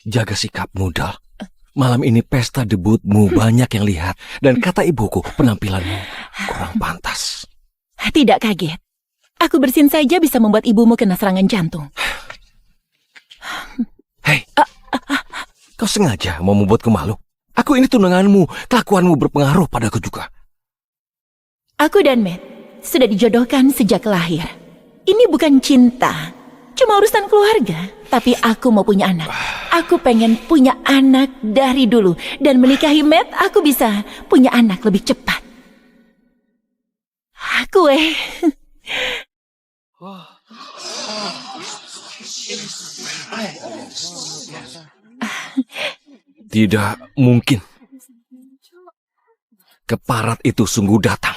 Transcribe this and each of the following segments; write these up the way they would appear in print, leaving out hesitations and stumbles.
Jaga sikapmu, Dal. Malam ini pesta debutmu banyak yang lihat. Dan kata ibuku, penampilanmu kurang pantas. Tidak kaget. Aku bersin saja bisa membuat ibumu kena serangan jantung. Hei, kau sengaja mau membuatku malu? Aku ini tunanganmu, kelakuanmu berpengaruh padaku juga. Aku dan Matt sudah dijodohkan sejak lahir. Ini bukan cinta, cuma urusan keluarga. Tapi aku mau punya anak. Aku pengen punya anak dari dulu. Dan menikahi Matt, aku bisa punya anak lebih cepat. Tidak mungkin. Keparat itu sungguh datang.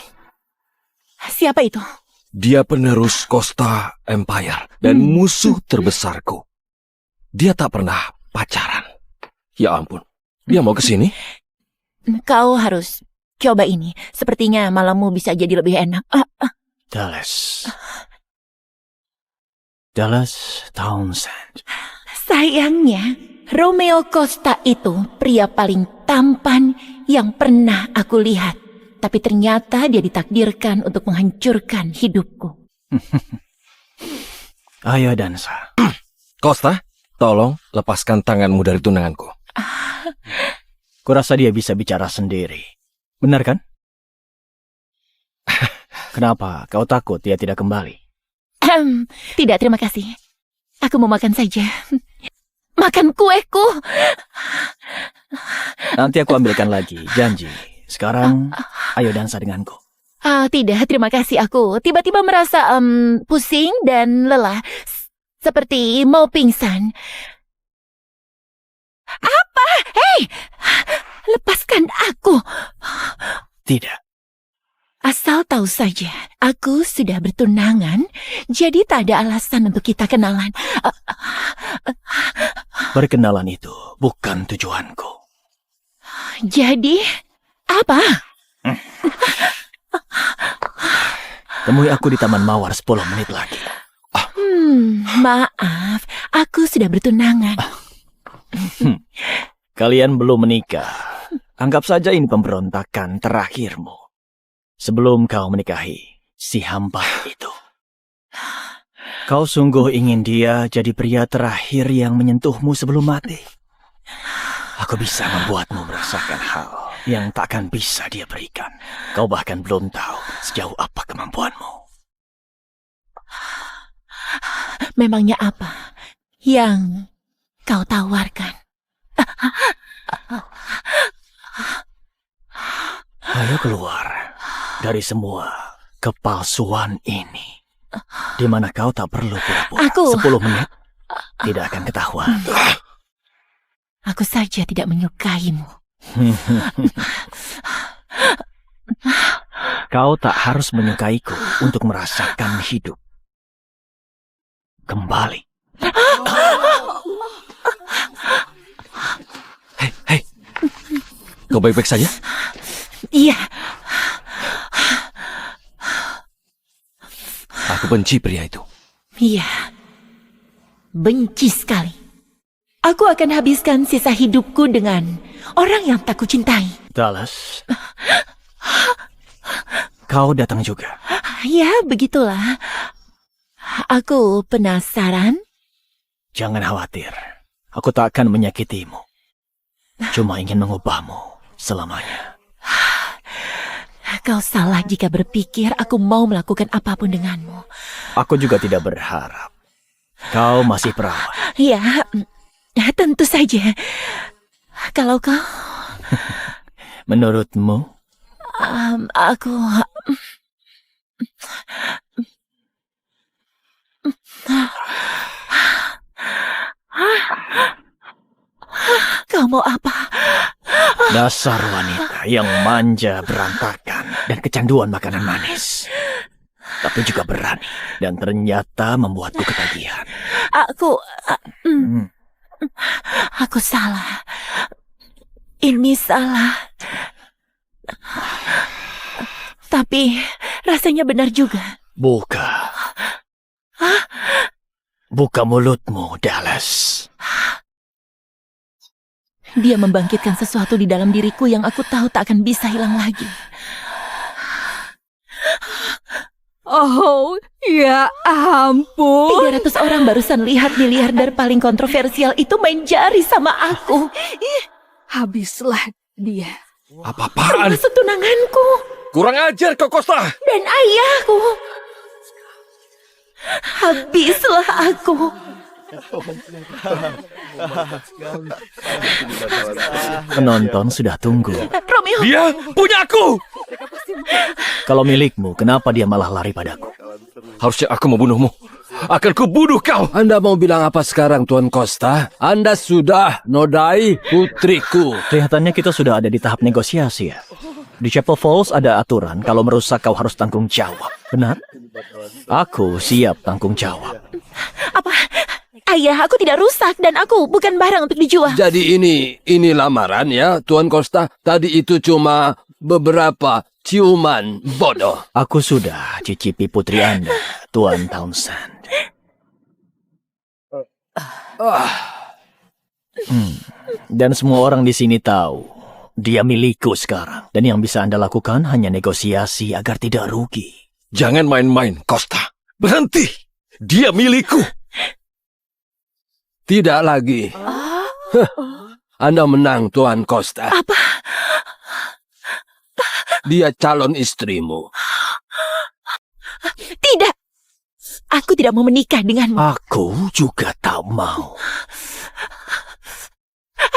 Siapa itu? Dia penerus Costa Empire dan musuh terbesarku. Dia tak pernah pacaran. Ya ampun, dia mau ke sini? Kau harus coba ini. Sepertinya malammu bisa jadi lebih enak. Dallas Townsend. Sayangnya, Romeo Costa itu pria paling tampan yang pernah aku lihat. Tapi ternyata dia ditakdirkan untuk menghancurkan hidupku. Ayo dansa. Costa, tolong lepaskan tanganmu dari tunanganku. Kurasa dia bisa bicara sendiri. Benar kan? Kenapa kau takut dia tidak kembali? Tidak, terima kasih. Aku mau makan saja. Makan kueku. Nanti aku ambilkan lagi, janji. Sekarang, ayo dansa denganku. Tidak, terima kasih. Aku tiba-tiba merasa pusing dan lelah. Seperti mau pingsan. Apa? Hei! Lepaskan aku. Tidak. Asal tahu saja, aku sudah bertunangan, jadi tak ada alasan untuk kita kenalan. Berkenalan itu bukan tujuanku. Jadi, apa? Temui aku di Taman Mawar 10 menit lagi. Maaf, aku sudah bertunangan. Kalian belum menikah. Anggap saja ini pemberontakan terakhirmu. Sebelum kau menikahi si hamba itu. Kau sungguh ingin dia jadi pria terakhir yang menyentuhmu sebelum mati. Aku bisa membuatmu merasakan hal yang takkan bisa dia berikan. Kau bahkan belum tahu sejauh apa kemampuanmu. Memangnya apa yang kau tawarkan? Ayo keluar dari semua kepalsuan ini. Di mana kau tak perlu pura-pura. 10 menit tidak akan ketahuan. Aku saja tidak menyukaimu. Kau tak harus menyukaiku untuk merasakan hidup. Kembali. Hei, kau baik-baik saja? Iya. Aku benci pria itu. Iya. Benci sekali. Aku akan habiskan sisa hidupku dengan orang yang tak kucintai. Dallas. Kau datang juga. Ya, begitulah. Aku penasaran. Jangan khawatir. Aku tak akan menyakitimu. Cuma ingin mengubahmu selamanya. Kau salah jika berpikir aku mau melakukan apapun denganmu. Aku juga tidak berharap. Kau masih perawan. Ya, tentu saja. Kalau kau... Menurutmu? Aku... Kau mau apa? Dasar wanita yang manja, berantakan, dan kecanduan makanan manis. Tapi juga berani, dan ternyata membuatku ketagihan. Aku salah. Ini salah. Tapi rasanya benar juga. Buka. Buka mulutmu, Dallas. Dia membangkitkan sesuatu di dalam diriku yang aku tahu tak akan bisa hilang lagi. Oh, ya ampun. 300 orang barusan lihat miliarder paling kontroversial itu main jari sama aku. Habislah dia. Apa-apaan? Termasuk tunanganku Kurang ajar kau, Costa. dan ayahku. Habislah aku. Penonton sudah tunggu. Romeo, Dia punya aku. Kalau milikmu, kenapa dia malah lari padaku? Harusnya aku membunuhmu. Akan kubunuh kau. Anda mau bilang apa sekarang, Tuan Costa? Anda sudah nodai putriku. Kelihatannya kita sudah ada di tahap negosiasi ya. Di Chapel Falls ada aturan kalau merusak kau harus tanggung jawab. Benar? Aku siap tanggung jawab. apa? Ayah, aku tidak rusak dan aku bukan barang untuk dijual. Jadi ini lamaran ya, Tuan Costa. Tadi itu cuma beberapa ciuman bodoh. Aku sudah cicipi putri Anda, Tuan Townsend. Dan semua orang di sini tahu dia milikku sekarang. Dan yang bisa Anda lakukan hanya negosiasi agar tidak rugi. Jangan main-main, Costa. Berhenti. Dia milikku. Tidak lagi. Anda menang, Tuan Costa. Apa? Dia calon istrimu. Tidak. Aku tidak mau menikah denganmu. Aku juga tak mau.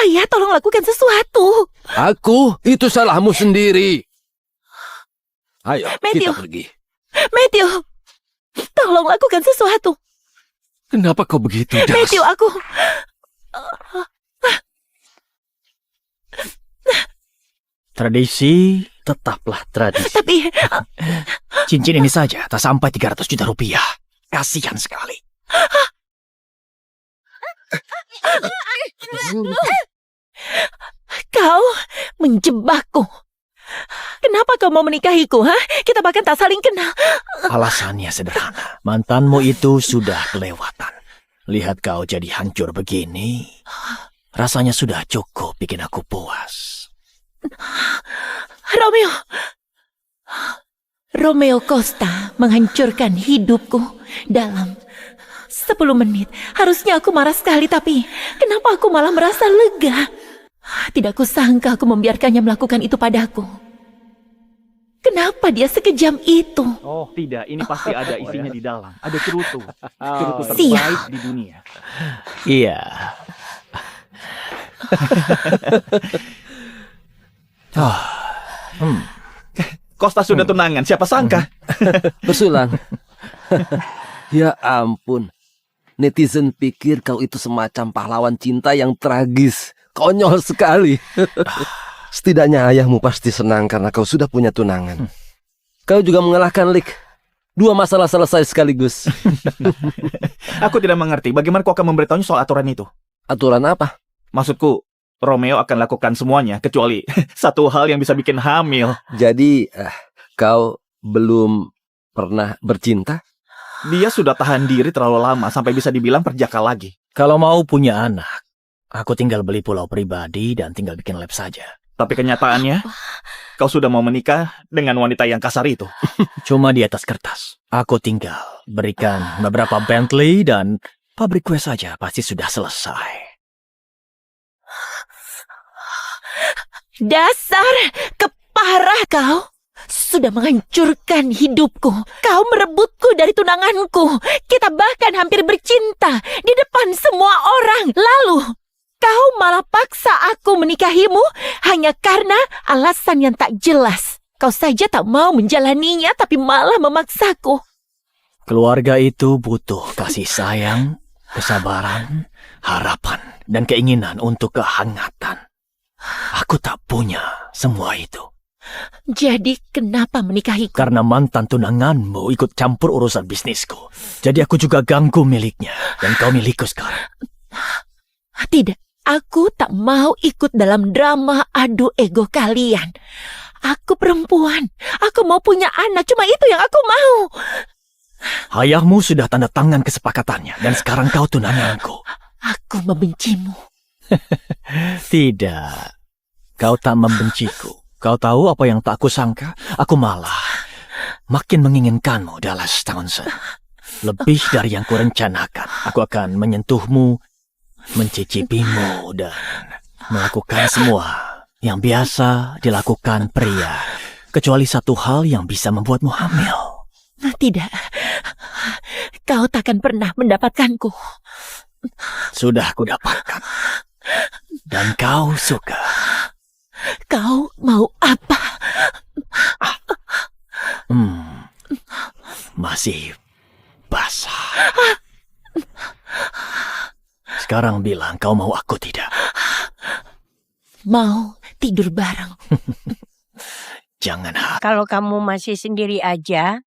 Ayah, tolong lakukan sesuatu. Aku? Itu salahmu sendiri. Ayo, Matthew. kita pergi. Matthew, tolong lakukan sesuatu. Kenapa kau begitu, Das? Matthew, aku... Tradisi tetaplah tradisi. Tapi... Cincin ini saja tak sampai 300 juta rupiah. Kasihan sekali. Kau menjebakku. Kenapa kau mau menikahiku, ha? Kita bahkan tak saling kenal. Alasannya sederhana. Mantanmu itu sudah kelewatan. Lihat kau jadi hancur begini. Rasanya sudah cukup bikin aku puas. Romeo. Romeo Costa menghancurkan hidupku dalam 10 menit. Harusnya aku marah sekali, tapi kenapa aku malah merasa lega? Tidak kusangka aku membiarkannya melakukan itu padaku. Kenapa dia sekejam itu? Oh tidak, ini pasti ada isinya di dalam. Ada cerutu. Cerutu Siap. terbaik di dunia. Iya. Costa sudah tunangan, siapa sangka? Bersulang. Ya ampun. Netizen pikir kau itu semacam pahlawan cinta yang tragis. Konyol sekali. Setidaknya ayahmu pasti senang karena kau sudah punya tunangan. Kau juga mengalahkan Lick. 2 masalah selesai sekaligus. Aku tidak mengerti, bagaimana kau akan memberitahunya soal aturan itu? Aturan apa? Maksudku, Romeo akan lakukan semuanya, kecuali satu hal yang bisa bikin hamil. Jadi, kau belum pernah bercinta? Dia sudah tahan diri terlalu lama, sampai bisa dibilang perjaka lagi. Kalau mau punya anak, aku tinggal beli pulau pribadi dan tinggal bikin lab saja. Tapi kenyataannya, kau sudah mau menikah dengan wanita yang kasar itu. Cuma di atas kertas. Aku tinggal berikan beberapa Bentley dan pabrik kue saja pasti sudah selesai. Dasar keparah kau. Sudah menghancurkan hidupku. Kau merebutku dari tunanganku. Kita bahkan hampir bercinta di depan semua orang. Lalu, kau malah paksa aku menikahimu hanya karena alasan yang tak jelas. Kau saja tak mau menjalaninya tapi malah memaksaku. Keluarga itu butuh kasih sayang, kesabaran, harapan, dan keinginan untuk kehangatan. Aku tak punya semua itu. Jadi kenapa menikahiku? Karena mantan tunanganmu ikut campur urusan bisnisku. Jadi aku juga ganggu miliknya. Dan kau milikku sekarang. Tidak, aku tak mau ikut dalam drama adu ego kalian. Aku perempuan, aku mau punya anak, cuma itu yang aku mau. Ayahmu sudah tanda tangan kesepakatannya. Dan sekarang kau tunanganku. Aku membencimu. Tidak. Kau tak membenciku. Kau tahu apa yang tak kusangka? Aku malah makin menginginkanmu, Dallas Townsend. Lebih dari yang kurencanakan. Aku akan menyentuhmu, mencicipimu, dan melakukan semua yang biasa dilakukan pria. Kecuali satu hal yang bisa membuatmu hamil. Tidak, kau takkan pernah mendapatkanku. Sudah kudapatkan. Dan kau suka. Kau mau apa? Masih basah. Sekarang bilang kau mau aku tidak? Mau tidur bareng. Jangan Kalau kamu masih sendiri aja,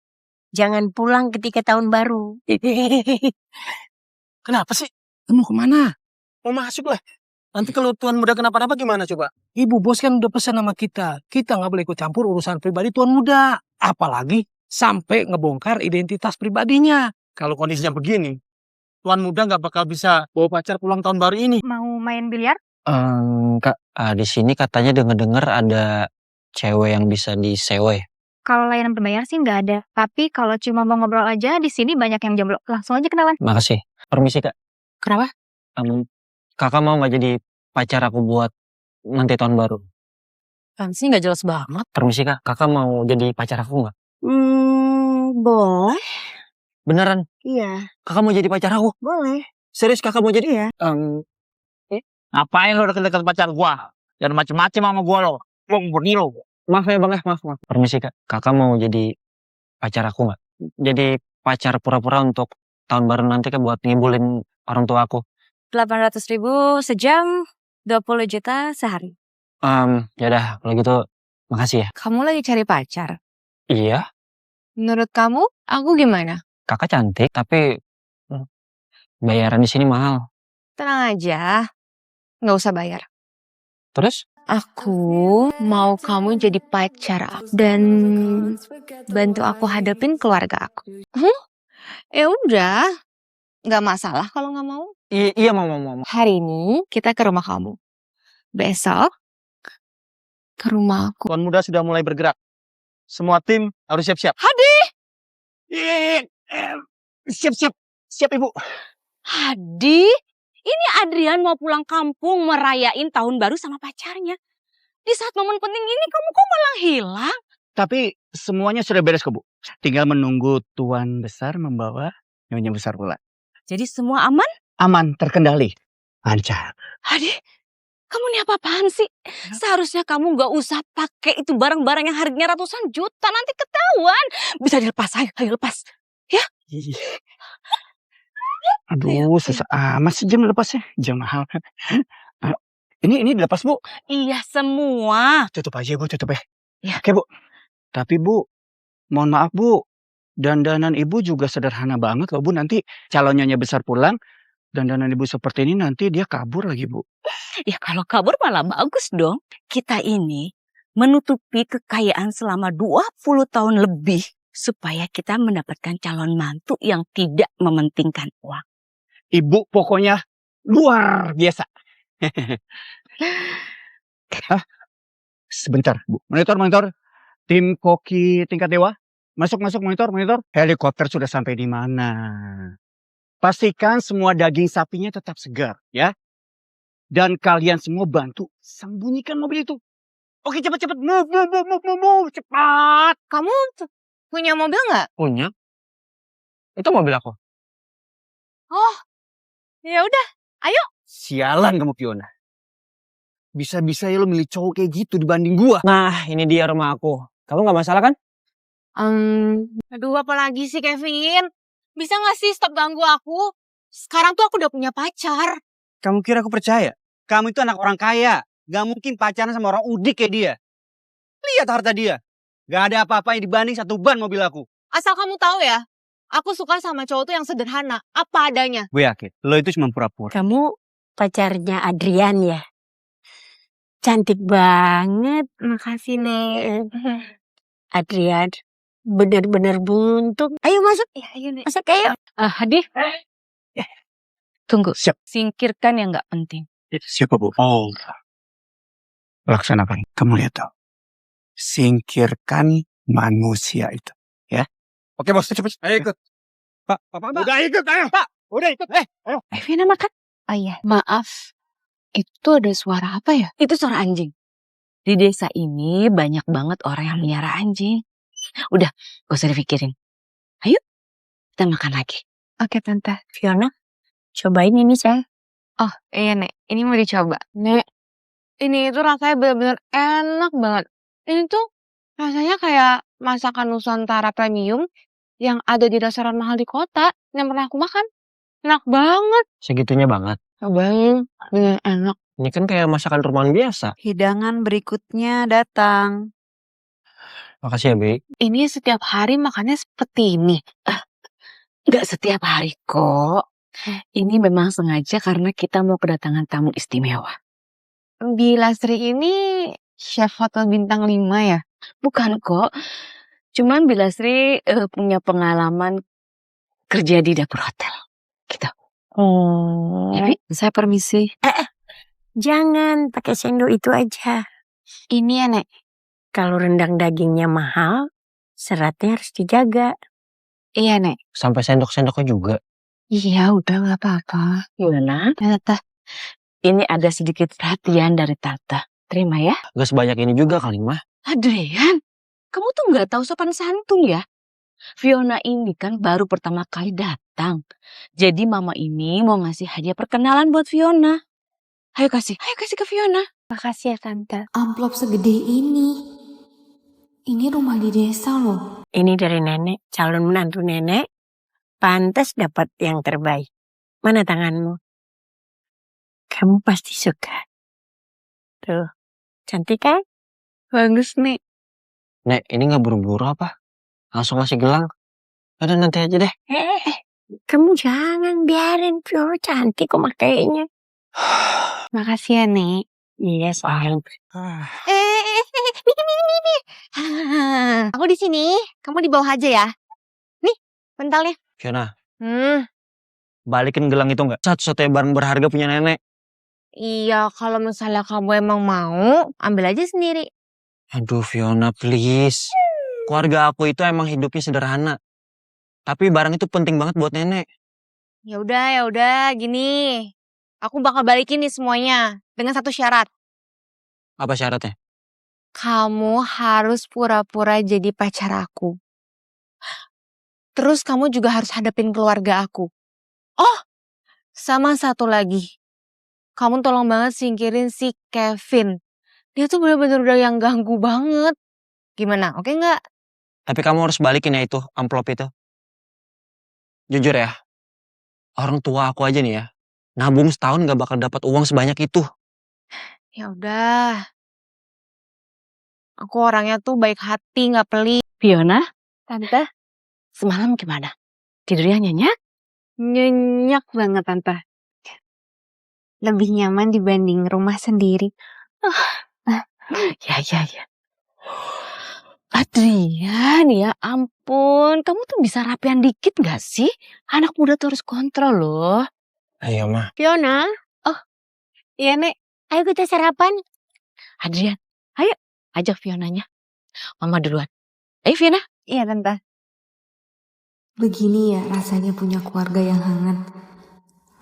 jangan pulang ketika tahun baru. Kenapa sih? Mau kemana? Mau masuk lah. Nanti kalau Tuan Muda kenapa-napa gimana coba? Ibu bos kan udah pesan sama kita. Kita nggak boleh ikut campur urusan pribadi Tuan Muda. Apalagi sampai ngebongkar identitas pribadinya. Kalau kondisinya begini, Tuan Muda nggak bakal bisa bawa pacar pulang tahun baru ini. Mau main biliar? Kak, di sini katanya denger-denger ada cewek yang bisa disewa ya? Kalau layanan berbayar sih nggak ada. Tapi kalau cuma mau ngobrol aja, di sini banyak yang jomblo. Langsung aja kenalan. Makasih. Permisi, Kak. Kenapa? Kakak mau nggak jadi pacar aku buat nanti tahun baru? Kan sih nggak jelas banget. Permisi, Kak. Kakak mau jadi pacar aku nggak? Boleh. Beneran? Iya. Kakak mau jadi pacar aku? Boleh. Serius kakak mau jadi? Iya. Ngapain lo deket-deket pacar gua? Jangan macem-macem sama gua lo. Lo murni lo. Maaf ya, Bang. Maaf. Permisi, Kak. Kakak mau jadi pacar aku nggak? Jadi pacar pura-pura untuk tahun baru nanti, Kak, buat ngibulin orang tua aku. 800.000 sejam, 20 juta sehari. Yaudah, kalau gitu makasih ya. Kamu lagi cari pacar? Iya, Menurut kamu, aku gimana? kakak cantik, tapi bayaran di sini mahal. Tenang aja, nggak usah bayar. Terus? Aku mau kamu jadi pacar aku dan bantu aku hadapin keluarga aku. Ya udah, nggak masalah kalau nggak mau. Iya, mau. Hari ini kita ke rumah kamu. Besok ke rumah aku. Tuan Muda sudah mulai bergerak. Semua tim harus siap-siap. Hadi. Siap-siap. Siap, Ibu. Hadi. Ini Adrian mau pulang kampung merayain tahun baru sama pacarnya. Di saat momen penting ini kamu kok malah hilang? Tapi semuanya sudah beres kok, Bu. Tinggal menunggu Tuan Besar membawa Nyonya Besar pula. Jadi semua aman? Aman, terkendali. Lancar. Hadi, kamu nih apa-apaan sih? Seharusnya kamu gak usah pakai itu barang-barang yang harganya ratusan juta. Nanti ketahuan. Bisa dilepas, ayo lepas. Ya? Aduh, susah amat sih jam lepasnya. Jam mahal. Ini dilepas, Bu. Iya, semua. Tutup aja, Bu, tutup ya. Ya. Oke, Bu. Tapi, Bu, mohon maaf, Bu. Dandanan Ibu juga sederhana banget loh, Bu. Nanti calon Nyonya Besar pulang, dandanan Ibu seperti ini nanti dia kabur lagi, Bu. Ya kalau kabur malah bagus dong. Kita ini menutupi kekayaan selama 20 tahun lebih supaya kita mendapatkan calon mantu yang tidak mementingkan uang. Ibu pokoknya luar biasa. Sebentar, Bu. Monitor. Tim koki tingkat dewa. Masuk monitor. Helikopter sudah sampai di mana? Pastikan semua daging sapinya tetap segar, ya. Dan kalian semua bantu sembunyikan mobil itu. Oke, cepat. Move, cepat. Kamu punya mobil nggak? Punya? Itu mobil aku. Oh, ya udah. Sialan kamu, Fiona. Bisa-bisa ya lo milih cowok kayak gitu dibanding gua. Nah, ini dia rumah aku. Kamu nggak masalah kan? Aduh, apa lagi sih Kevin? Bisa nggak sih stop ganggu aku? Sekarang tuh aku udah punya pacar. Kamu kira aku percaya? Kamu itu anak orang kaya. Gak mungkin pacaran sama orang udik kayak dia. Lihat harta dia. Gak ada apa-apa yang dibanding satu ban mobil aku. Asal kamu tahu ya, aku suka sama cowok tuh yang sederhana, apa adanya. Gue yakin, lo itu cuma pura-pura. Kamu pacarnya Adrian ya? Cantik banget. Makasih, Nek. Adrian, benar-benar buntung. Ayo masuk. Ya, ayo nih. Masuk, ayo. Hadi, tunggu. Siap. Singkirkan yang nggak penting. Itu siapa, Bu? Oh. Laksanakan. Kamu lihat tuh. Singkirkan manusia itu. Ya. Oke, bos. Cepet. Ayo ikut. Pak. Udah ikut, ayo. Pak. Udah ikut. Ayo. Viana makan. Oh iya, maaf. Itu ada suara apa ya? Itu suara anjing. Di desa ini banyak banget orang yang melihara anjing. Udah, gak usah dipikirin. Ayo, kita makan lagi. Oke, Tante. Fiona, cobain ini, saya. Oh, iya, Nek. Ini mau dicoba. Nek, ini itu rasanya benar-benar enak banget. Ini tuh rasanya kayak masakan Nusantara premium yang ada di restoran mahal di kota yang pernah aku makan. Enak banget. Segitunya banget. Cobain, bener enak. Ini kan kayak masakan rumahan biasa. Hidangan berikutnya datang. Makasih ya, Bi. Ini setiap hari makannya seperti ini. Gak setiap hari kok. Ini memang sengaja karena kita mau kedatangan tamu istimewa. Bi Lasri ini chef hotel bintang 5 ya? Bukan kok. Cuman Bilasri punya pengalaman kerja di dapur hotel. Gitu. Oh, saya permisi. Jangan pakai sendok itu aja. Ini ya, Nek. Kalau rendang dagingnya mahal, seratnya harus dijaga. Iya, Nek. Sampai sendok-sendoknya juga. Iya, udah gak apa-apa. Yuna, Tante. ini ada sedikit perhatian dari Tante. Terima ya. Gak sebanyak ini juga kali, Mah. Adrian, kamu tuh gak tahu sopan santun ya. Fiona ini kan baru pertama kali datang. Jadi mama ini mau ngasih hadiah perkenalan buat Fiona. Ayo kasih ke Fiona. Makasih ya, Tante. Amplop segede ini. Ini rumah di desa loh. Ini dari nenek, calon menantu nenek. Pantas dapat yang terbaik. Mana tanganmu? Kamu pasti suka. Tuh, cantik kan? Bagus, Nek. Nek, ini gak buru-buru apa? Langsung ngasih gelang. Udah nanti aja deh. Kamu jangan biarin Fiona cantik kok makainya. Makasih ya, Nek. Iya, sayang. Nih. Aku di sini, kamu di bawah aja ya. Nih, bentalnya. Fiona, balikin gelang itu gak? Satu-satunya barang berharga punya nenek. Iya, kalau misalnya kamu emang mau, ambil aja sendiri. Aduh Fiona, please. Keluarga aku itu emang hidupnya sederhana. Tapi barang itu penting banget buat nenek. Ya udah, gini. Aku bakal balikin nih semuanya dengan satu syarat. Apa syaratnya? Kamu harus pura-pura jadi pacar aku. Terus kamu juga harus hadapin keluarga aku. Oh, sama satu lagi. Kamu tolong banget singkirin si Kevin. Dia tuh bener-bener udah yang ganggu banget. Gimana, oke nggak? Tapi kamu harus balikin ya itu, amplop itu. Jujur ya, orang tua aku aja nih ya, nabung setahun gak bakal dapat uang sebanyak itu. Ya udah. Aku orangnya tuh baik hati, nggak pelit. Fiona, Tante, semalam gimana? Tidurnya nyenyak? nyenyak banget Tante. Lebih nyaman dibanding rumah sendiri. Ya. Adrian, ya ampun. Kamu tuh bisa rapian dikit gak sih? Anak muda tuh harus kontrol loh. Ayo mah. Fiona, Iya, Nek. ayo kita sarapan. Adrian, ayo ajak Fionanya. Mama duluan. Ayo Fiona. Iya, Tante. Begini ya rasanya punya keluarga yang hangat.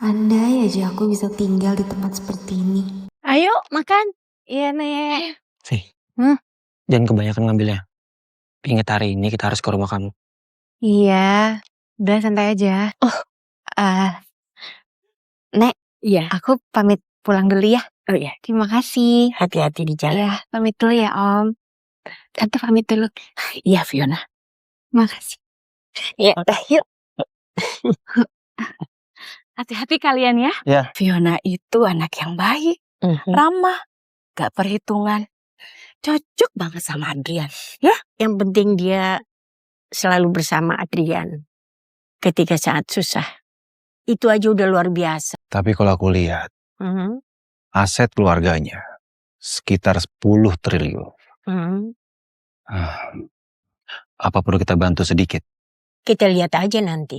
Andai aja aku bisa tinggal di tempat seperti ini. Ayo makan. Iya, Nek. Fi, jangan kebanyakan ngambilnya. Ingat hari ini kita harus ke rumah kamu. Iya, udah santai aja. Nek, Iya. aku pamit pulang dulu ya. Oh iya, Terima kasih. hati-hati di jalan. Ya, pamit dulu ya, Om. Tante pamit dulu. Iya Fiona. Makasih. Ya udah yuk. Hati-hati kalian ya. Ya. Fiona itu anak yang baik, ramah, gak perhitungan. Cocok banget sama Adrian. Yang penting dia selalu bersama Adrian ketika saat susah. Itu aja udah luar biasa. Tapi kalau aku lihat, aset keluarganya sekitar 10 triliun. Apa perlu kita bantu sedikit? Kita lihat aja nanti.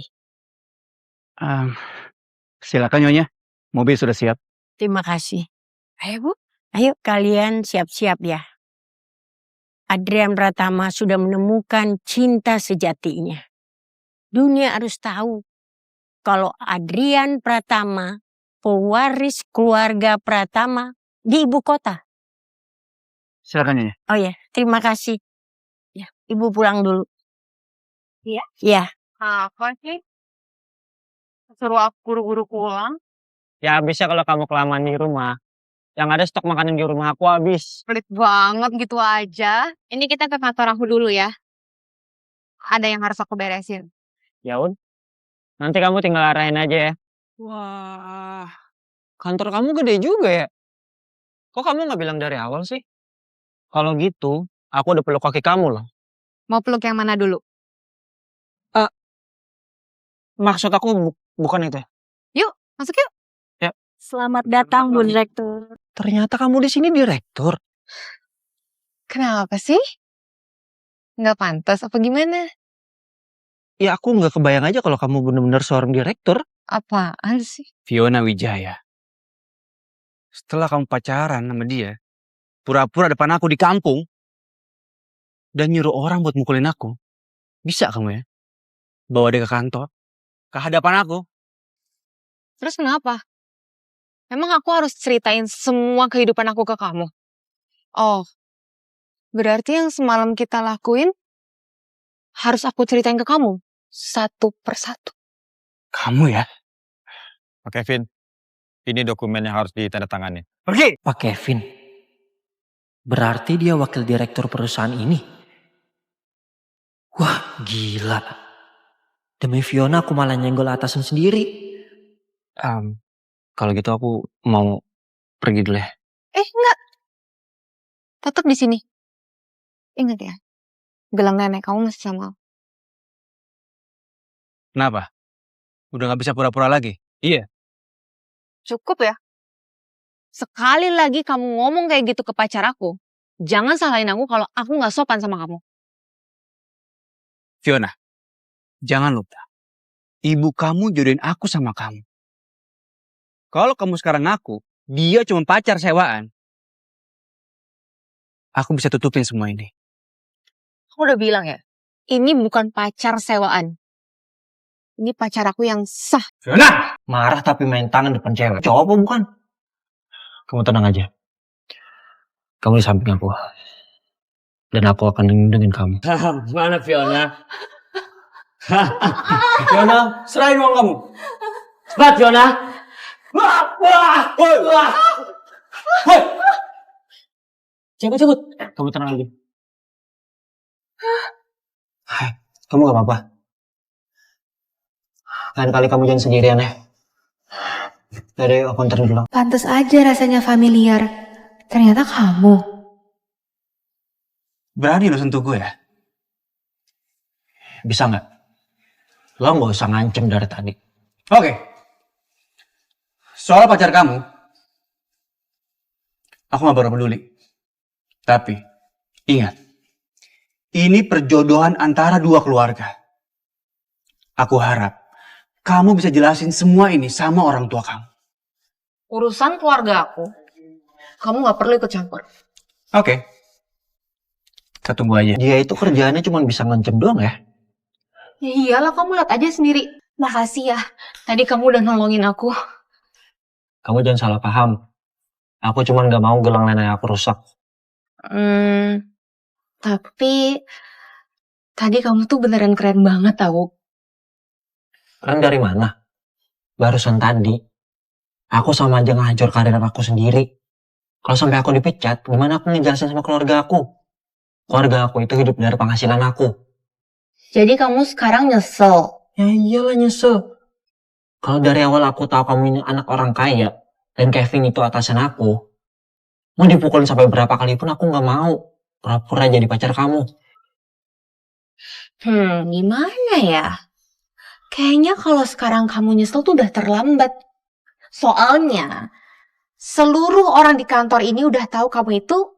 Silakan Nyonya. Mobil sudah siap. Terima kasih. Ayo Bu, ayo kalian siap-siap ya. Adrian Pratama sudah menemukan cinta sejatinya. Dunia harus tahu kalau Adrian Pratama pewaris keluarga Pratama di ibu kota. Silakan Nyonya. Oh ya, terima kasih. Ya, Ibu pulang dulu. Iya? Ya. Apa sih? Suruh aku buru-buru pulang? Ya habisnya kalau kamu kelamaan di rumah. Yang ada stok makanan di rumah aku habis. Pelit banget gitu aja. Ini kita ke kantor aku dulu ya. Ada yang harus aku beresin. Ya udah. Nanti kamu tinggal arahin aja ya. Wah. Kantor kamu gede juga ya. Kok kamu nggak bilang dari awal sih? Kalau gitu, aku udah peluk kaki kamu loh. Mau peluk yang mana dulu? Maksud aku bukan itu. Yuk, masuk yuk. Ya. Selamat datang, Bu Direktur. Ternyata kamu di sini direktur. Kenapa sih? Nggak pantas apa gimana? Ya aku nggak kebayang aja kalau kamu bener-bener seorang direktur. Apaan sih? Fiona Wijaya. Setelah kamu pacaran sama dia, pura-pura depan aku di kampung, dan nyuruh orang buat mukulin aku. Bisa kamu ya? Bawa dia ke kantor, ke hadapan aku. Terus kenapa? Emang aku harus ceritain semua kehidupan aku ke kamu? Oh, berarti yang semalam kita lakuin harus aku ceritain ke kamu satu persatu. Kamu ya? Pak Kevin, ini dokumen yang harus ditandatangani. Pergi! Pak Kevin, berarti dia wakil direktur perusahaan ini? Wah, gila. Demi Fiona aku malah nyenggol atasan sendiri. Kalau gitu aku mau pergi dulu ya. Enggak. Tetap di sini. Ingat ya, gelang nenek kamu masih sama aku. Kenapa? Udah gak bisa pura-pura lagi? Iya. Cukup ya. Sekali lagi kamu ngomong kayak gitu ke pacar aku, jangan salahin aku kalau aku gak sopan sama kamu. Fiona, jangan lupa. Ibu kamu jodohin aku sama kamu. Kalau kamu sekarang ngaku, dia cuma pacar sewaan. Aku bisa tutupin semua ini. Aku udah bilang ya, ini bukan pacar sewaan. Ini pacar aku yang sah. Fiona! Marah tapi main tangan depan cewek. Cowok apa bukan? Kamu tenang aja. Kamu di samping aku. Dan aku akan lindungin kamu. Mana Fiona? Fiona, serahin uang kamu. Cepat Fiona. Cabut. Kamu tenang aja. Hai, kamu gak apa-apa? Lain kali kamu jangan sendirian ya. Dari aku anterin dulu. Pantes aja rasanya familiar. Ternyata kamu. Berani lo sentuh gue ya? Bisa gak? Lo gak usah ngancem dari tadi. Oke. Soal pacar kamu, aku gak bakal peduli. Tapi, ingat. Ini perjodohan antara dua keluarga. Aku harap kamu bisa jelasin semua ini sama orang tua kamu. Urusan keluarga aku, kamu gak perlu ikut campur. Oke. Kita tunggu aja. Dia itu kerjaannya cuma bisa ngancem doang ya. Ya iyalah, kamu lihat aja sendiri. Makasih ya, tadi kamu udah nolongin aku. Kamu jangan salah paham. Aku cuma gak mau gelang nenek aku rusak. Tapi tadi kamu tuh beneran keren banget tau. Keren dari mana? Barusan tadi. Aku sama aja ngehancur karir aku sendiri. Kalau sampai aku dipecat, gimana aku ngejelasin sama keluarga aku? Keluarga aku itu hidup dari penghasilan aku. Jadi kamu sekarang nyesel? Ya iyalah nyesel. Kalau dari awal aku tahu kamu ini anak orang kaya, dan Kevin itu atasan aku, mau dipukulin sampai berapa kali pun aku gak mau. Pura-pura jadi pacar kamu. Gimana ya? Kayaknya kalau sekarang kamu nyesel tuh udah terlambat. Soalnya, seluruh orang di kantor ini udah tahu kamu itu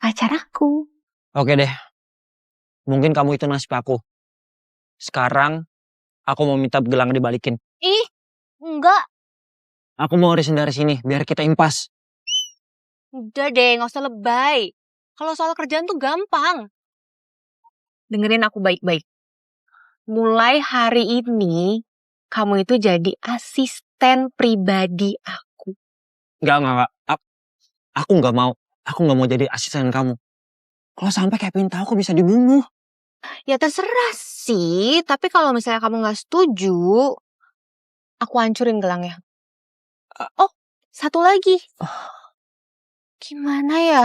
pacar aku. Oke deh. Mungkin kamu itu nasib aku. Sekarang, aku mau minta gelang dibalikin. Ih, enggak. Aku mau resign dari sini biar kita impas. Udah deh, gak usah lebay. Kalau soal kerjaan tuh gampang. Dengerin aku baik-baik. Mulai hari ini, kamu itu jadi asisten pribadi aku. Enggak. Aku nggak mau. Aku nggak mau jadi asisten kamu. Kalau sampai Kevin tahu aku bisa dibunuh. Ya terserah sih, tapi kalau misalnya kamu gak setuju, aku hancurin gelangnya. Oh, satu lagi. Gimana ya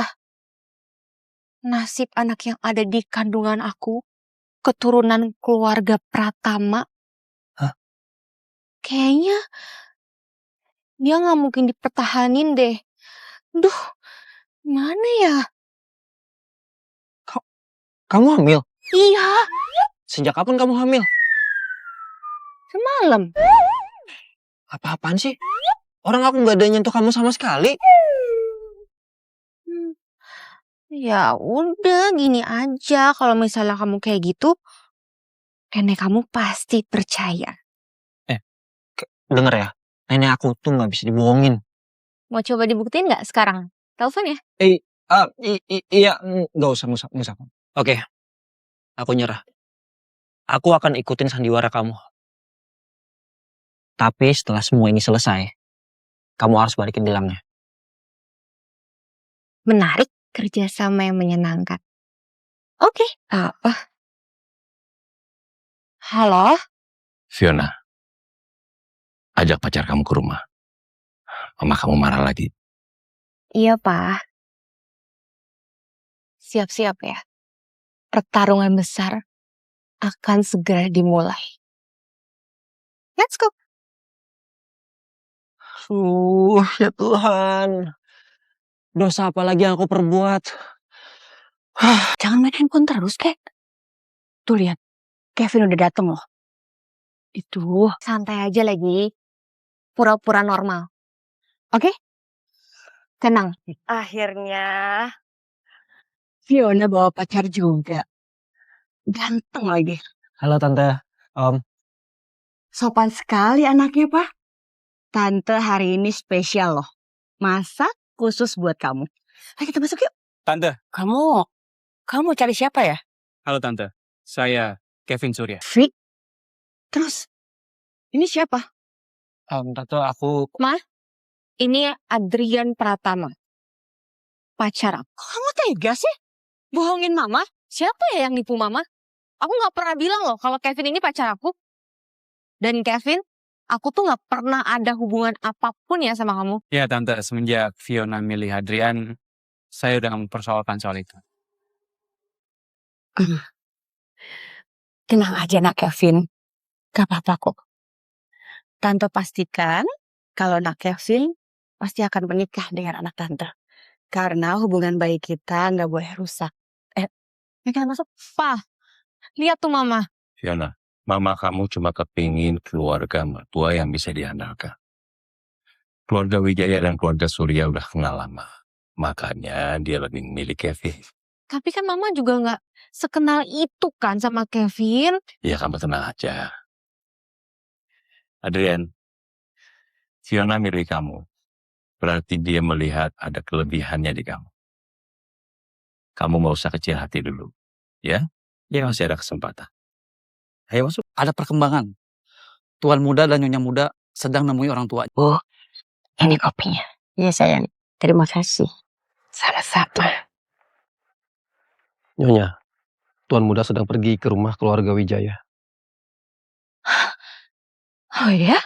nasib anak yang ada di kandungan aku, keturunan keluarga Pratama? Hah? Kayaknya dia gak mungkin dipertahanin deh. Duh, gimana ya? Kamu hamil? Iya, Sejak kapan kamu hamil? semalam. Apa-apaan sih? Orang aku nggak ada nyentuh kamu sama sekali. Ya udah, gini aja. Kalau misalnya kamu kayak gitu, nenek kamu pasti percaya. Denger ya, nenek aku tuh nggak bisa dibohongin. Mau coba dibuktiin nggak sekarang? Telepon ya? Iya, nggak usah. Oke, aku nyerah. Aku akan ikutin sandiwara kamu. Tapi setelah semua ini selesai, kamu harus balikin gelangnya. Menarik, kerjasama yang menyenangkan. Oke, apa? Halo? Fiona, ajak pacar kamu ke rumah. Mama kamu marah lagi. Iya, Pak. Siap-siap ya. Pertarungan besar akan segera dimulai. Let's go. Ya Tuhan. Dosa apa lagi yang aku perbuat? Jangan main handphone terus, Kek. Tuh lihat, Kevin udah dateng loh. Itu. Santai aja lagi. Pura-pura normal. Oke? Tenang. Akhirnya Fiona bawa pacar juga. Ganteng lagi. Halo Tante. Sopan sekali anaknya, Pak. Tante hari ini spesial loh. Masak khusus buat kamu. Ayo kita masuk yuk. Tante. Kamu cari siapa ya? Halo Tante. Saya Kevin Surya. Fik. Terus, ini siapa? Tante aku... Ma, ini Adrian Pratama. Pacar aku. Kamu tega sih? Bohongin mama? Siapa ya yang nipu mama? Aku gak pernah bilang loh kalau Kevin ini pacar aku. Dan Kevin, aku tuh gak pernah ada hubungan apapun ya sama kamu. Ya Tante, semenjak Fiona milih Adrian, saya udah gak mempersoalkan soal itu. Tenang aja nak Kevin. Gak apa-apa kok. Tante pastikan kalau nak Kevin pasti akan menikah dengan anak tante. Karena hubungan baik kita gak boleh rusak. Kita masuk. Pa, lihat tuh mama. Fiona, mama kamu cuma kepingin keluarga mertua yang bisa diandalkan. Keluarga Wijaya dan keluarga Surya udah kenal lama. Makanya dia lebih memilih Kevin. Tapi kan mama juga gak sekenal itu kan sama Kevin. Ya kamu tenang aja. Adrian, Fiona milih kamu. Berarti dia melihat ada kelebihannya di kamu. Kamu gak usah kecil hati dulu. Ya? Masih ada kesempatan. Ayo masuk. Ada perkembangan. Tuan muda dan nyonya muda sedang nemui orang tua. Oh, ini kopinya. Iya sayang, terima kasih. Sama-sama. Nyonya, Tuan muda sedang pergi ke rumah keluarga Wijaya. Oh ya?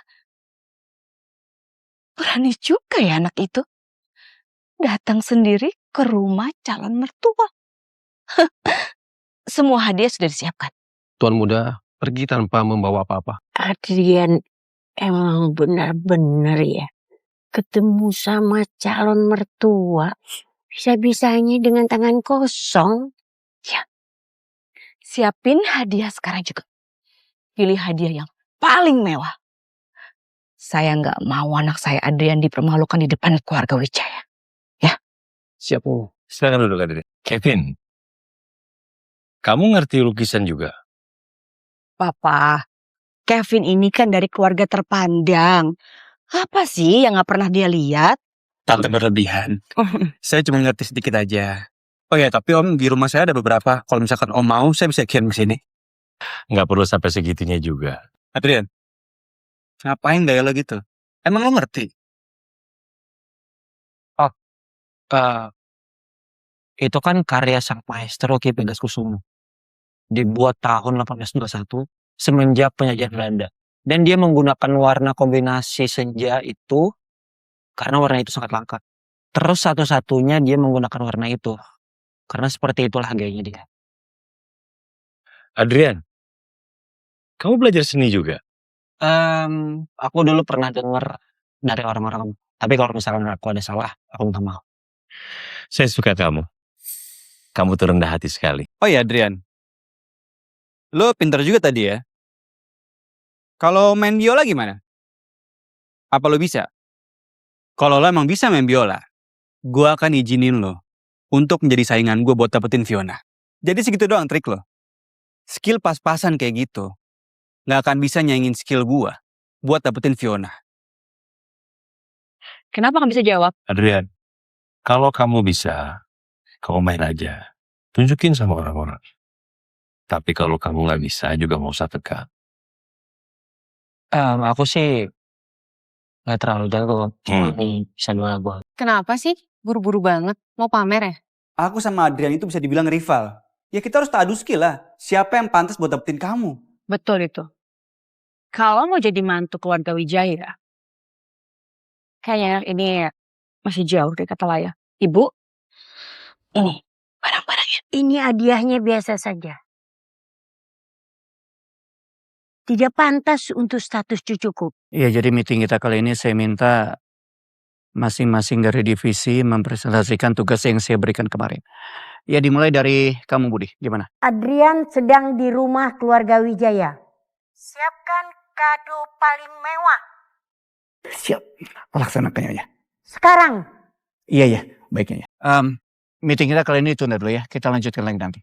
Berani juga ya anak itu. Datang sendiri ke rumah calon mertua. Semua hadiah sudah disiapkan. Tuan muda pergi tanpa membawa apa-apa. Adrian emang benar-benar ya. Ketemu sama calon mertua. Bisa-bisanya dengan tangan kosong. Ya. Siapin hadiah sekarang juga. Pilih hadiah yang paling mewah. Saya nggak mau anak saya Adrian dipermalukan di depan keluarga Wijaya. Ya? Siap, Bu. Silakan duduk, Adrian. Kevin, kamu ngerti lukisan juga? Papa, Kevin ini kan dari keluarga terpandang. Apa sih yang gak pernah dia lihat? Tante berlebihan. Saya cuma ngerti sedikit aja. Oh ya, tapi Om, di rumah saya ada beberapa. Kalau misalkan Om mau, saya bisa kirim ke sini. Nggak perlu sampai segitunya juga. Adrian, ngapain gaya lo gitu? Emang lo ngerti? Oh, itu kan karya sang maestro Ki Pegaskusumo. Dibuat tahun 1821 semenjak penjajahan Belanda. Dan dia menggunakan warna kombinasi senja itu karena warna itu sangat langka. Terus satu-satunya dia menggunakan warna itu. Karena seperti itulah gayanya dia. Adrian, kamu belajar seni juga? Aku dulu pernah dengar dari orang-orang. Tapi kalau misalkan aku ada salah, aku minta maaf. Saya suka kamu. Kamu tuh rendah hati sekali. Oh ya, Adrian. Lo pintar juga tadi ya. Kalau main biola gimana? Apa lo bisa? Kalau lo emang bisa main biola, gue akan izinin lo untuk menjadi saingan gue buat dapetin Fiona. Jadi segitu doang trik lo. Skill pas-pasan kayak gitu gak akan bisa nyaingin skill gue buat dapetin Fiona. Kenapa gak bisa jawab? Adrian, kalau kamu bisa, kamu main aja. Tunjukin sama orang-orang. Tapi kalau kamu gak bisa juga gak usah tegang. Aku sih gak terlalu jago. Bisa 2 lagu. Kenapa sih? Buru-buru banget. Mau pamer ya? Aku sama Adrian itu bisa dibilang rival. Ya kita harus adu skill lah. Siapa yang pantas buat dapetin kamu? Betul itu. Kalau mau jadi mantu keluarga Wijaya, kayaknya ini masih jauh dari kata layak. Ibu, ini barang-barangnya. Ini hadiahnya biasa saja. Tidak pantas untuk status cucuku. Iya, jadi meeting kita kali ini saya minta masing-masing dari divisi mempresentasikan tugas yang saya berikan kemarin. Ya, dimulai dari kamu, Budi. Gimana? Adrian sedang di rumah keluarga Wijaya. Siapkan kado paling mewah. Siap. Laksanakannya ya. Sekarang. Iya, baiknya ya. Meeting kita kali ini tunda dulu ya. Kita lanjutkan lagi nanti.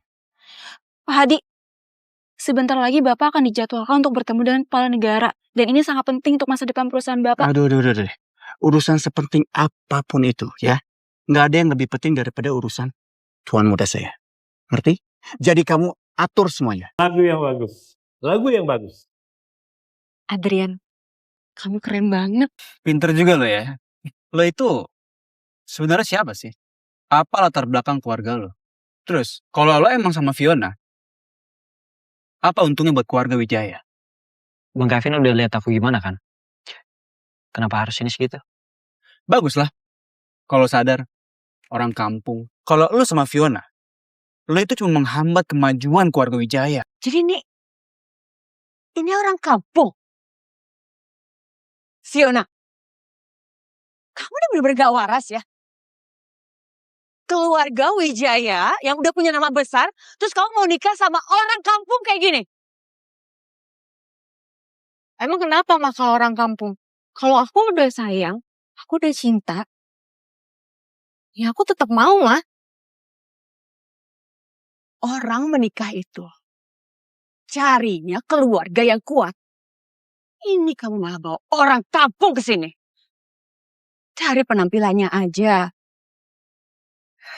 Pak Hadi, sebentar lagi Bapak akan dijadwalkan untuk bertemu dengan kepala negara. Dan ini sangat penting untuk masa depan perusahaan Bapak. Aduh. Urusan sepenting apapun itu ya. Nggak ada yang lebih penting daripada urusan tuan muda saya. Ngerti? Jadi kamu atur semuanya. Lagu yang bagus. Adrian, kamu keren banget. Pinter juga lo ya. Lo itu sebenarnya siapa sih? Apa latar belakang keluarga lo? Terus, kalau lo emang sama Fiona, apa untungnya buat keluarga Wijaya? Bang Kevin udah lihat aku gimana kan? Kenapa harus ini segitu? Bagus lah. Kalau sadar, orang kampung. Kalau lo sama Fiona, lo itu cuma menghambat kemajuan keluarga Wijaya. Jadi ini orang kampung. Fiona, kamu udah bener-bener gak waras ya? Keluarga Wijaya yang udah punya nama besar, terus kamu mau nikah sama orang kampung kayak gini? Emang kenapa mah kalau orang kampung? Kalau aku udah sayang, aku udah cinta, ya aku tetap mau mah. Orang menikah itu carinya keluarga yang kuat. Ini kamu malah bawa orang kampung ke sini. Cari penampilannya aja.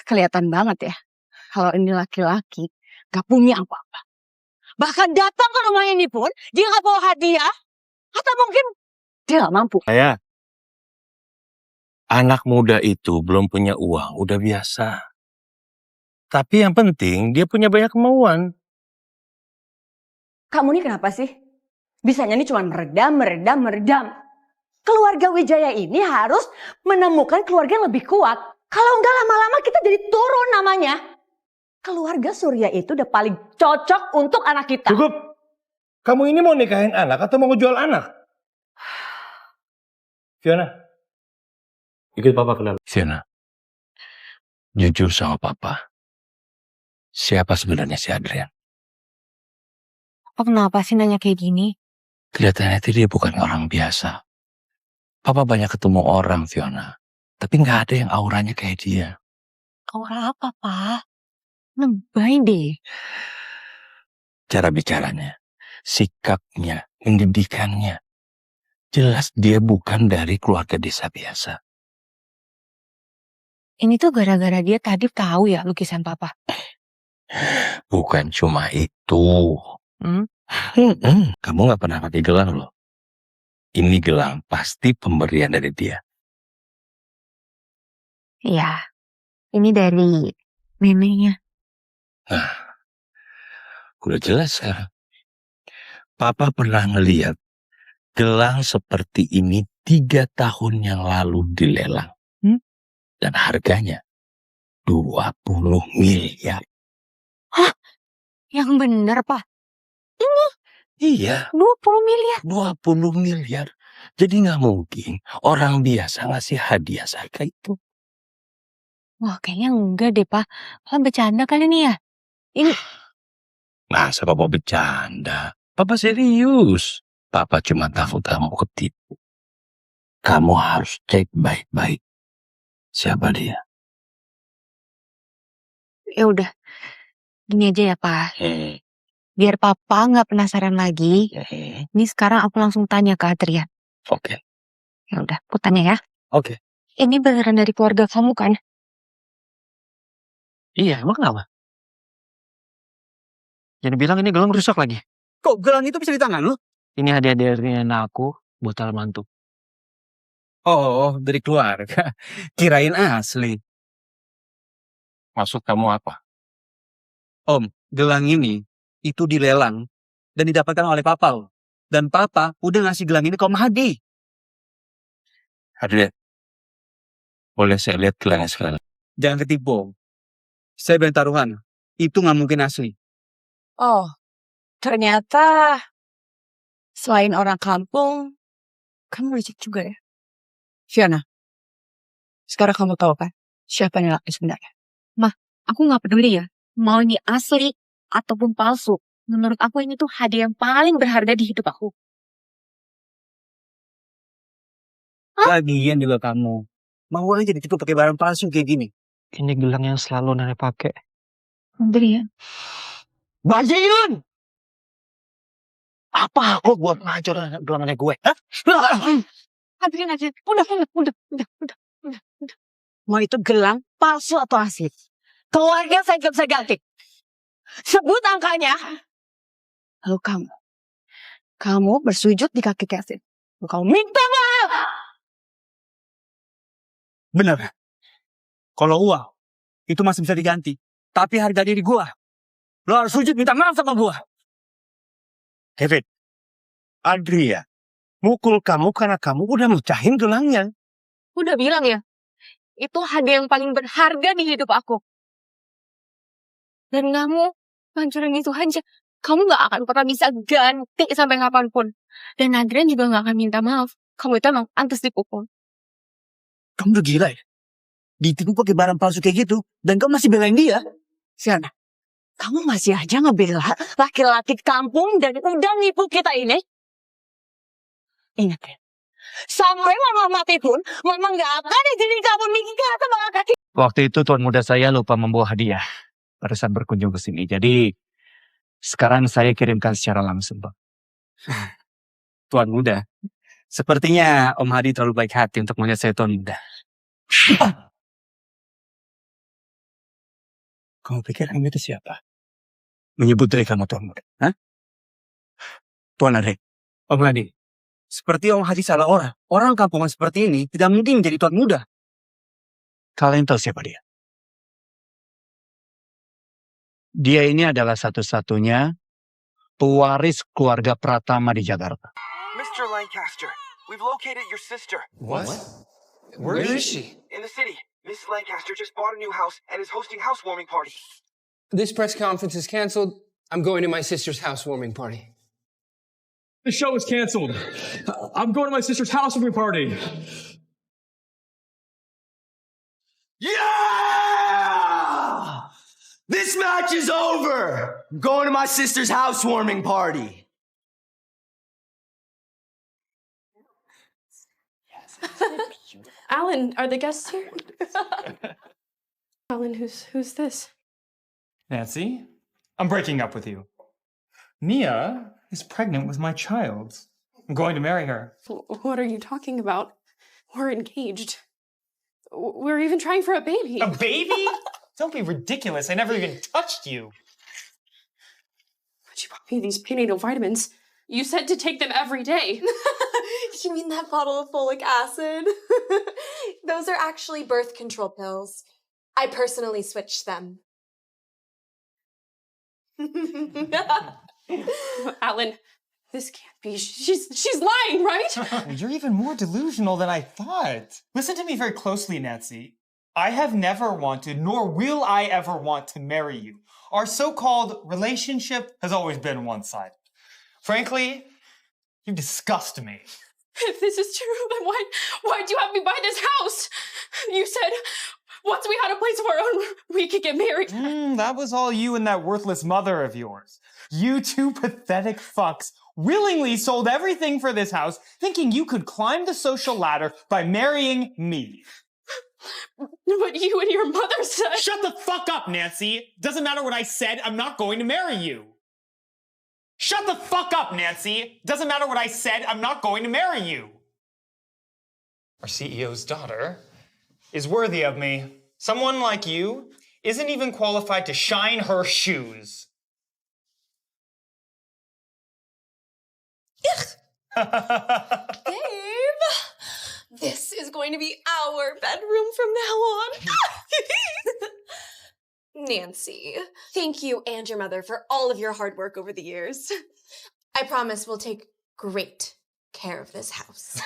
Kelihatan banget ya. Kalau ini laki-laki gak punya apa-apa. Bahkan datang ke rumah ini pun dia gak bawa hadiah. Atau mungkin dia gak mampu. Anak muda itu belum punya uang, udah biasa. Tapi yang penting dia punya banyak kemauan. Kamu nih kenapa sih? Bisanya nih cuma meredam. Keluarga Wijaya ini harus menemukan keluarga yang lebih kuat. Kalau enggak lama-lama kita jadi turun namanya. Keluarga Surya itu udah paling cocok untuk anak kita. Cukup. Kamu ini mau nikahin anak atau mau ngejual anak? Fiona, ikut papa ke dalam. Fiona, jujur sama papa. Siapa sebenarnya si Adrian? Papa kenapa sih nanya kayak gini? Kelihatannya itu dia bukan orang biasa. Papa banyak ketemu orang, Fiona. Tapi nggak ada yang auranya kayak dia. Aura apa, Pak? Lebay deh. Cara bicaranya, sikapnya, pendidikannya. Jelas dia bukan dari keluarga desa biasa. Ini tuh gara-gara dia tadi tahu ya lukisan papa. Bukan cuma itu. Kamu gak pernah pakai gelang loh. Ini gelang pasti pemberian dari dia. Iya, ini dari neneknya. Nah, udah jelas sekarang. Papa pernah ngeliat gelang seperti ini 3 tahun yang lalu dilelang. Dan harganya 20 miliar. Hah? Yang bener, Pak? Ini? Iya. 20 miliar? 20 miliar. Jadi nggak mungkin orang biasa ngasih hadiah seharga itu. Wah, kayaknya enggak deh, Pak. Pak bercanda kali ini ya? Ini... Masa Papa bercanda? Papa serius. Papa cuma takut kamu ketipu. Kamu harus cek baik-baik. Siapa dia? Ya udah, gini aja ya, Pak. Biar Papa nggak penasaran lagi. Ini sekarang aku langsung tanya ke Adrian. Oke. Ya udah, aku tanya ya. Oke. Ini beneran dari keluarga kamu kan? Iya, emang kenapa? Jangan bilang ini gelang rusak lagi. Kok gelang itu bisa di tangan lu? Ini hadiah dari nenek aku buat mantu. Oh, dari keluarga. Kirain asli. Maksud kamu apa? Om, gelang ini itu dilelang dan didapatkan oleh Papa loh. Dan Papa udah ngasih gelang ini ke Om Hadi. Adrian, boleh saya lihat gelangnya sekarang? Jangan ketipu, Om. Saya berani taruhan, itu nggak mungkin asli. Oh, ternyata selain orang kampung, kamu licik juga ya. Fiona, sekarang kamu tahu kan siapa yang laki sebenarnya? Mah, aku nggak peduli ya. Mau ini asli ataupun palsu. Menurut aku ini tuh hadiah yang paling berharga di hidup aku. Lagian juga kamu. Mau aja ditipu pakai barang palsu kayak gini. Ini gelang yang selalu nenek pakai. Adrian. Bajingan! Apa aku buat ngacur gelangannya gue? Hah? Adrian, udah. Mau itu gelang palsu atau asli? Keluarga saya gak bisa ganti. Sebut angkanya. Lalu kamu bersujud di kaki Kevin. Lalu kamu minta maaf. Bener. Kalau uang, itu masih bisa diganti. Tapi harga diri gua, lo harus sujud minta maaf sama gua. Kevin, Adria, mukul kamu karena kamu udah mecahin gelangnya. Udah bilang ya, itu hadiah yang paling berharga di hidup aku. Dan kamu hancurin itu aja. Kamu gak akan pernah bisa ganti sampai kapanpun. Dan Adrian juga gak akan minta maaf. Kamu itu emang pantas dipukul. Kamu udah gila ya? Ditipu pakai barang palsu kayak gitu, dan kamu masih belain dia. Fiona, kamu masih aja ngebela laki-laki kampung dan udah nipu kita ini. Ingat ya, sampai mama mati pun, mama gak akan izinin kamu nikah sama laki. Waktu itu tuan muda saya lupa membawa hadiah pada saat berkunjung ke sini. Jadi sekarang saya kirimkan secara langsung, Pak. Tuan muda, sepertinya Om Hadi terlalu baik hati untuk melihat saya tuan muda. Kamu pikir kamu itu siapa? Menyebut dari kamu tuan muda. Hah? Tuan Hadi. Om Hadi, seperti Om Hadi salah orang. Orang kampungan seperti ini tidak mungkin menjadi tuan muda. Kalian tahu siapa dia? Dia ini adalah satu-satunya pewaris keluarga Pratama di Jakarta. Mr. Lancaster, we've located your sister. What? Where is she? In the city. Mrs. Lancaster just bought a new house and is hosting housewarming party. This press conference is canceled. I'm going to my sister's housewarming party. The show is canceled. I'm going to my sister's housewarming party. Yeah! This match is over. I'm going to my sister's housewarming party. Alan, are the guests here? Alan, who's this? Nancy, I'm breaking up with you. Nia is pregnant with my child. I'm going to marry her. What are you talking about? We're engaged. We're even trying for a baby. A baby? Don't be ridiculous. I never even touched you. But you bought me these prenatal vitamins. You said to take them every day. You mean that bottle of folic acid? Those are actually birth control pills. I personally switched them. Alan, this can't be. She's lying, right? You're even more delusional than I thought. Listen to me very closely, Nancy. I have never wanted, nor will I ever want to marry you. Our so-called relationship has always been one-sided. Frankly, you disgust me. If this is true, then why'd you have me buy this house? You said once we had a place of our own, we could get married. That was all you and that worthless mother of yours. You two pathetic fucks willingly sold everything for this house, thinking you could climb the social ladder by marrying me. But you and your mother said... Shut the fuck up, Nancy. Doesn't matter what I said, I'm not going to marry you. Shut the fuck up, Nancy. Doesn't matter what I said, I'm not going to marry you. Our CEO's daughter is worthy of me. Someone like you isn't even qualified to shine her shoes. Babe, this is going to be our bedroom from now on. Nancy, thank you and your mother for all of your hard work over the years. I promise we'll take great care of this house.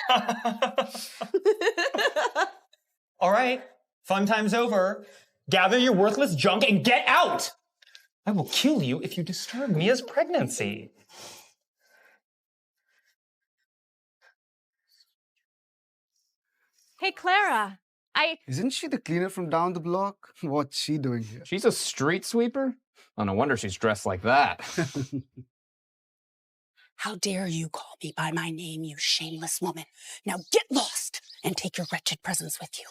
All right, fun time's over. Gather your worthless junk and get out! I will kill you if you disturb Mia's pregnancy. Hey, Clara. Isn't she the cleaner from down the block? What's she doing here? She's a street sweeper? Oh, no wonder she's dressed like that. How dare you call me by my name, you shameless woman. Now get lost and take your wretched presents with you.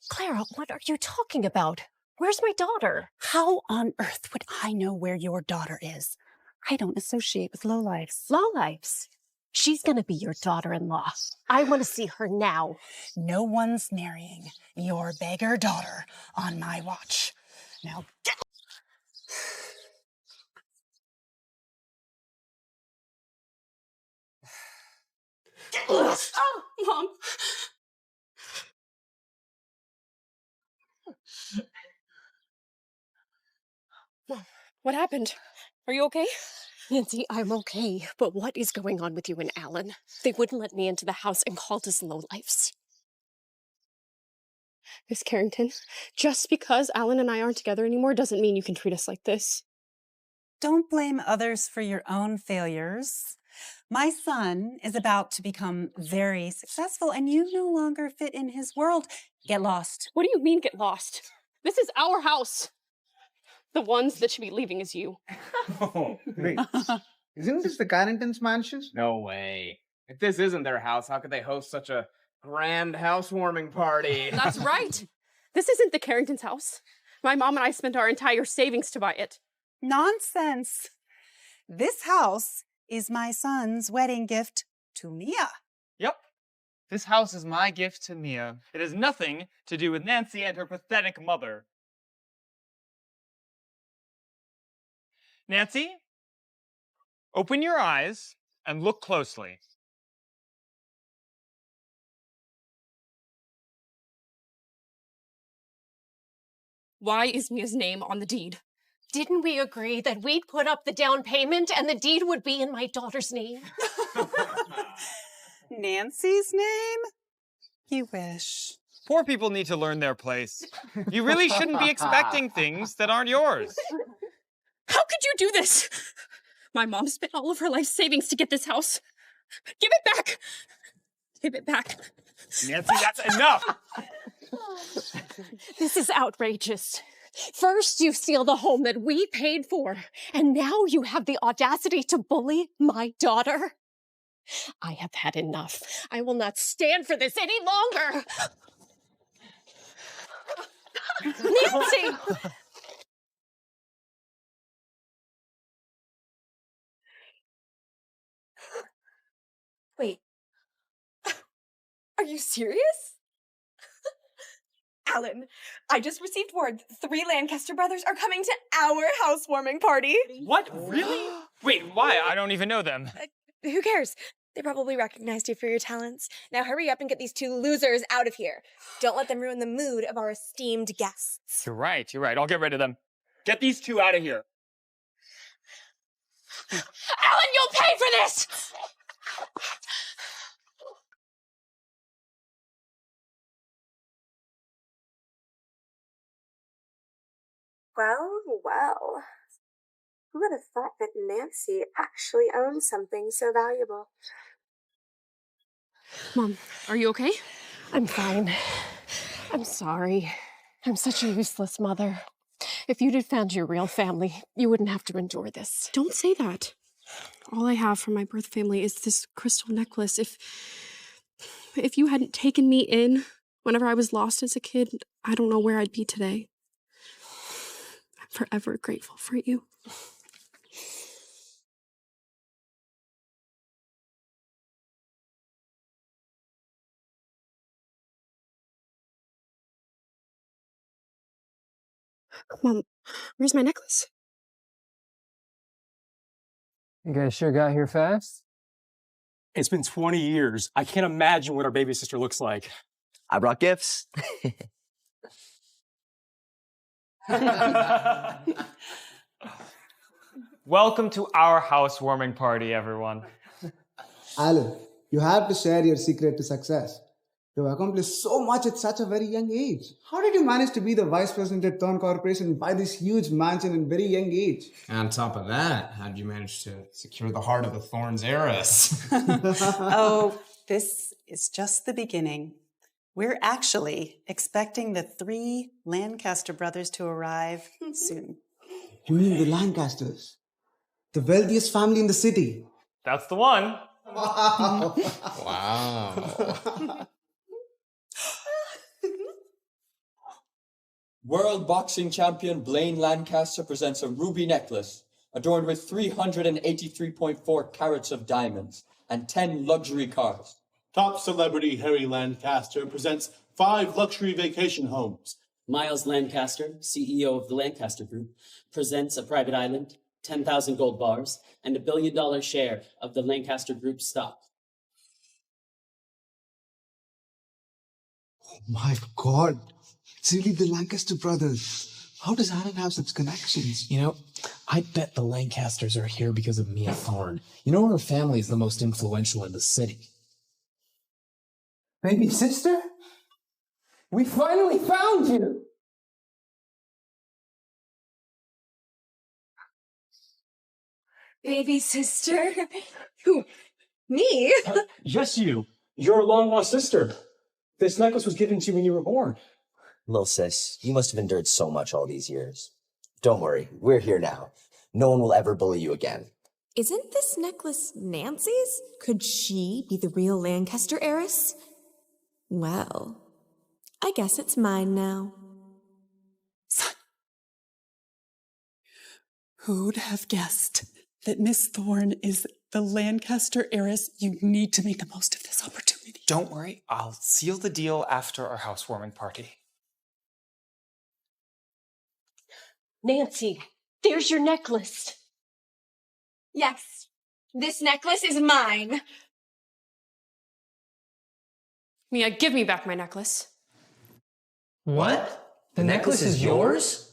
Clara, what are you talking about? Where's my daughter? How on earth would I know where your daughter is? I don't associate with lowlifes. Lowlifes? She's gonna be your daughter-in-law. I want to see her now. No one's marrying your beggar daughter on my watch. Now get... Get lost! Oh, Mom! Mom, what happened? Are you okay? Nancy, I'm okay, but what is going on with you and Alan? They wouldn't let me into the house and called us lowlifes. Miss Carrington, just because Alan and I aren't together anymore doesn't mean you can treat us like this. Don't blame others for your own failures. My son is about to become very successful and you no longer fit in his world. Get lost. What do you mean get lost? This is our house. The ones that should be leaving is you. Oh, wait. Isn't this the Carringtons' mansion? No way. If this isn't their house, how could they host such a grand housewarming party? That's right. This isn't the Carringtons' house. My mom and I spent our entire savings to buy it. Nonsense. This house is my son's wedding gift to Mia. Yep. This house is my gift to Mia. It has nothing to do with Nancy and her pathetic mother. Nancy, open your eyes and look closely. Why is Mia's name on the deed? Didn't we agree that we'd put up the down payment and the deed would be in my daughter's name? Nancy's name? You wish. Poor people need to learn their place. You really shouldn't be expecting things that aren't yours. How could you do this? My mom spent all of her life savings to get this house. Give it back! Give it back. Nancy, that's enough! This is outrageous. First, you steal the home that we paid for, and now you have the audacity to bully my daughter. I have had enough. I will not stand for this any longer. Nancy! Wait. Are you serious? Alan, I just received word the 3 Lancaster brothers are coming to our housewarming party. What? Really? Wait, why? I don't even know them. Who cares? They probably recognized you for your talents. Now hurry up and get these 2 losers out of here. Don't let them ruin the mood of our esteemed guests. You're right, you're right. I'll get rid of them. Get these 2 out of here. Alan, you'll pay for this! Well, well. Who would have thought that Nancy actually owns something so valuable? Mom, are you okay? I'm fine. I'm sorry. I'm such a useless mother. If you'd have found your real family, you wouldn't have to endure this. Don't say that. All I have from my birth family is this crystal necklace. If you hadn't taken me in whenever I was lost as a kid, I don't know where I'd be today. I'm forever grateful for you. Mom, where's my necklace? You guys sure got here fast? It's been 20 years. I can't imagine what our baby sister looks like. I brought gifts. Welcome to our housewarming party, everyone. Alan, you have to share your secret to success. You've accomplished so much at such a very young age. How did you manage to be the vice president at Thorn Corporation and buy this huge mansion in very young age? On top of that, how did you manage to secure the heart of the Thorn's heiress? Oh, this is just the beginning. We're actually expecting the 3 Lancaster brothers to arrive soon. You mean the Lancasters? The wealthiest family in the city? That's the one. Wow. Wow. World boxing champion Blaine Lancaster presents a ruby necklace adorned with 383.4 carats of diamonds and 10 luxury cars. Top celebrity Harry Lancaster presents 5 luxury vacation homes. Miles Lancaster, CEO of the Lancaster Group, presents a private island, 10,000 gold bars, and $1 billion share of the Lancaster Group stock. Oh my God. It's really the Lancaster brothers. How does Alan have such connections? You know, I bet the Lancasters are here because of Mia Thorne. You know, her family is the most influential in the city. Baby sister? We finally found you! Baby sister? Who? Me? Yes, you. You're a long-lost sister. This necklace was given to you when you were born. Little sis, you must have endured so much all these years. Don't worry, we're here now. No one will ever bully you again. Isn't this necklace Nancy's? Could she be the real Lancaster heiress? Well, I guess it's mine now. Who'd have guessed that Miss Thorne is the Lancaster heiress? You need to make the most of this opportunity. Don't worry, I'll seal the deal after our housewarming party. Nancy, there's your necklace. Yes, this necklace is mine. Mia, give me back my necklace. What? The necklace is yours?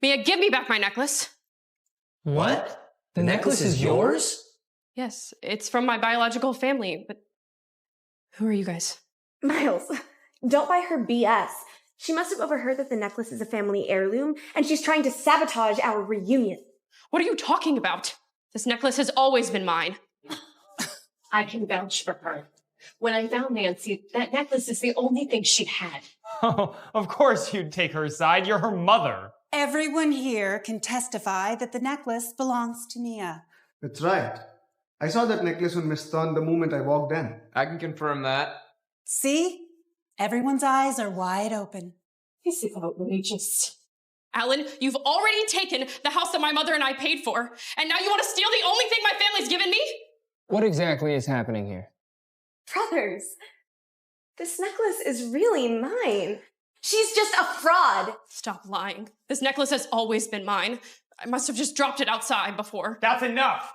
Mia, give me back my necklace. What? The necklace is yours? Yes, it's from my biological family, but who are you guys? Miles, don't buy her BS. She must have overheard that the necklace is a family heirloom, and she's trying to sabotage our reunion. What are you talking about? This necklace has always been mine. I can vouch for her. When I found Nancy, that necklace is the only thing she had. Oh, of course you'd take her side. You're her mother. Everyone here can testify that the necklace belongs to Mia. That's right. I saw that necklace on Miss Thorne the moment I walked in. I can confirm that. See? Everyone's eyes are wide open. This is outrageous. Alan, you've already taken the house that my mother and I paid for, and now you want to steal the only thing my family's given me? What exactly is happening here? Brothers, this necklace is really mine. She's just a fraud. Stop lying. This necklace has always been mine. I must have just dropped it outside before. That's enough!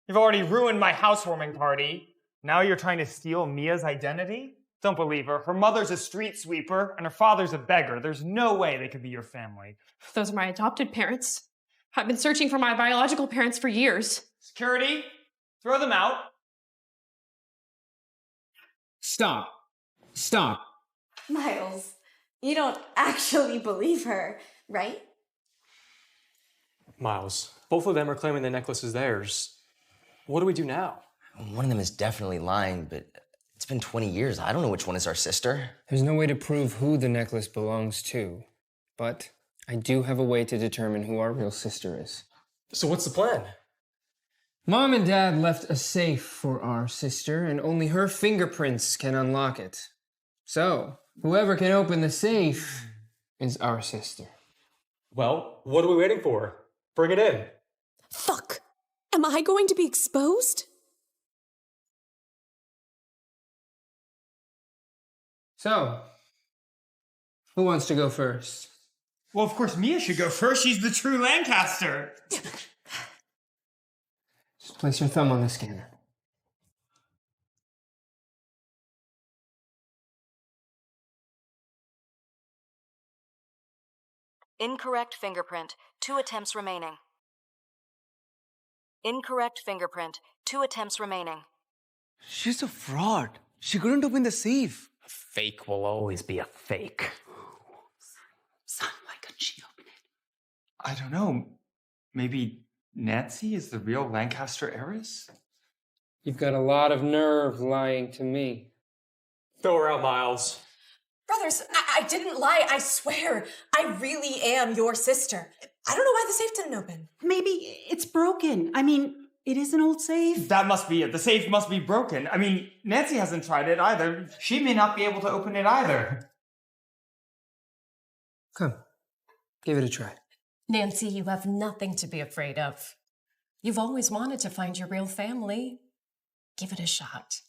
You've already ruined my housewarming party. Now you're trying to steal Mia's identity? Don't believe her. Her mother's a street sweeper, and her father's a beggar. There's no way they could be your family. Those are my adopted parents. I've been searching for my biological parents for years. Security, throw them out. Stop. Stop. Miles, you don't actually believe her, right? Miles, both of them are claiming the necklace is theirs. What do we do now? One of them is definitely lying, but it's been 20 years. I don't know which one is our sister. There's no way to prove who the necklace belongs to, but I do have a way to determine who our real sister is. So what's the plan? Mom and Dad left a safe for our sister, and only her fingerprints can unlock it. So, whoever can open the safe is our sister. Well, what are we waiting for? Bring it in. Fuck! Am I going to be exposed? So, who wants to go first? Well, of course Mia should go first. She's the true Lancaster. Just place your thumb on the scanner. Incorrect fingerprint. 2 attempts remaining. Incorrect fingerprint. 2 attempts remaining. She's a fraud. She couldn't open the safe. A fake will always be a fake. Son, why couldn't she open it? I don't know. Maybe Nancy is the real Lancaster heiress? You've got a lot of nerve lying to me. Throw her out, Miles. Brothers, I didn't lie, I swear. I really am your sister. I don't know why the safe didn't open. Maybe it's broken. I mean, it is an old safe. That must be it. The safe must be broken. I mean, Nancy hasn't tried it either. She may not be able to open it either. Come, give it a try. Nancy, you have nothing to be afraid of. You've always wanted to find your real family. Give it a shot.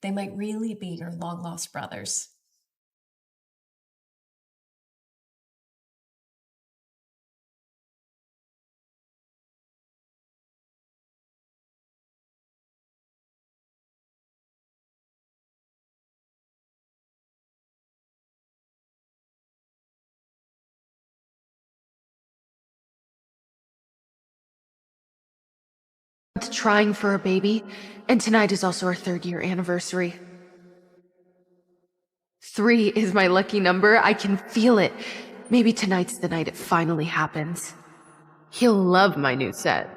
They might really be your long-lost brothers. Trying for a baby, and tonight is also our 3rd-year anniversary. 3 is my lucky number. I can feel it. Maybe tonight's the night it finally happens. He'll love my new set.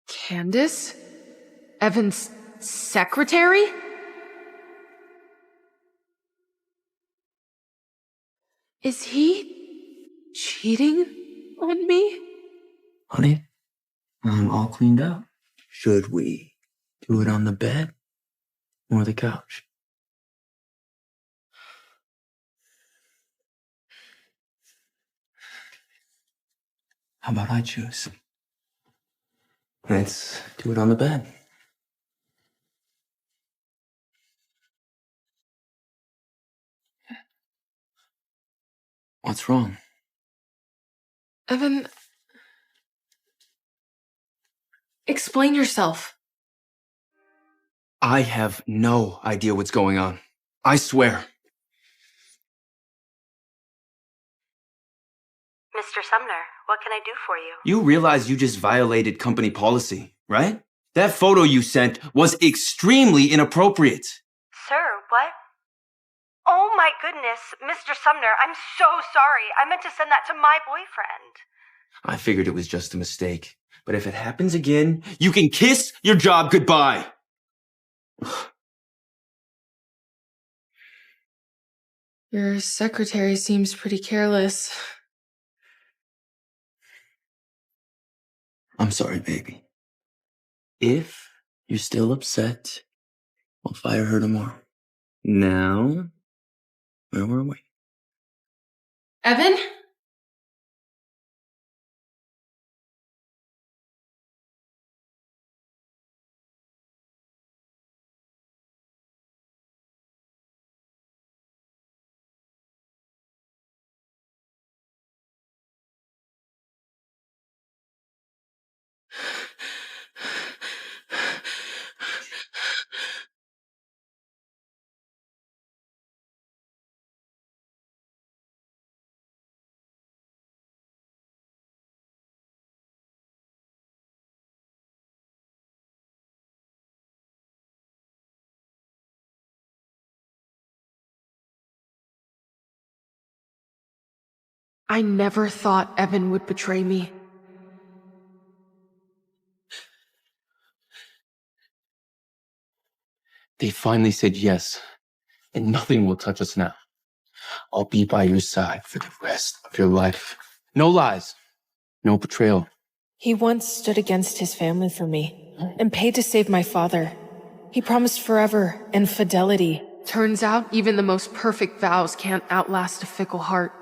Candace? Evan's secretary? Is he cheating on me? Honey, I'm all cleaned up. Should we do it on the bed or the couch? How about I choose? Let's do it on the bed. What's wrong? Evan, explain yourself. I have no idea what's going on. I swear. Mr. Sumner, what can I do for you? You realize you just violated company policy, right? That photo you sent was extremely inappropriate. Sir, what? Oh my goodness, Mr. Sumner, I'm so sorry. I meant to send that to my boyfriend. I figured it was just a mistake. But if it happens again, you can kiss your job goodbye. Your secretary seems pretty careless. I'm sorry, baby. If you're still upset, We'll fire her tomorrow. Now, where were we? Evan? I never thought Evan would betray me. They finally said yes, and nothing will touch us now. I'll be by your side for the rest of your life. No lies, no betrayal. He once stood against his family for me and paid to save my father. He promised forever and fidelity. Turns out even the most perfect vows can't outlast a fickle heart.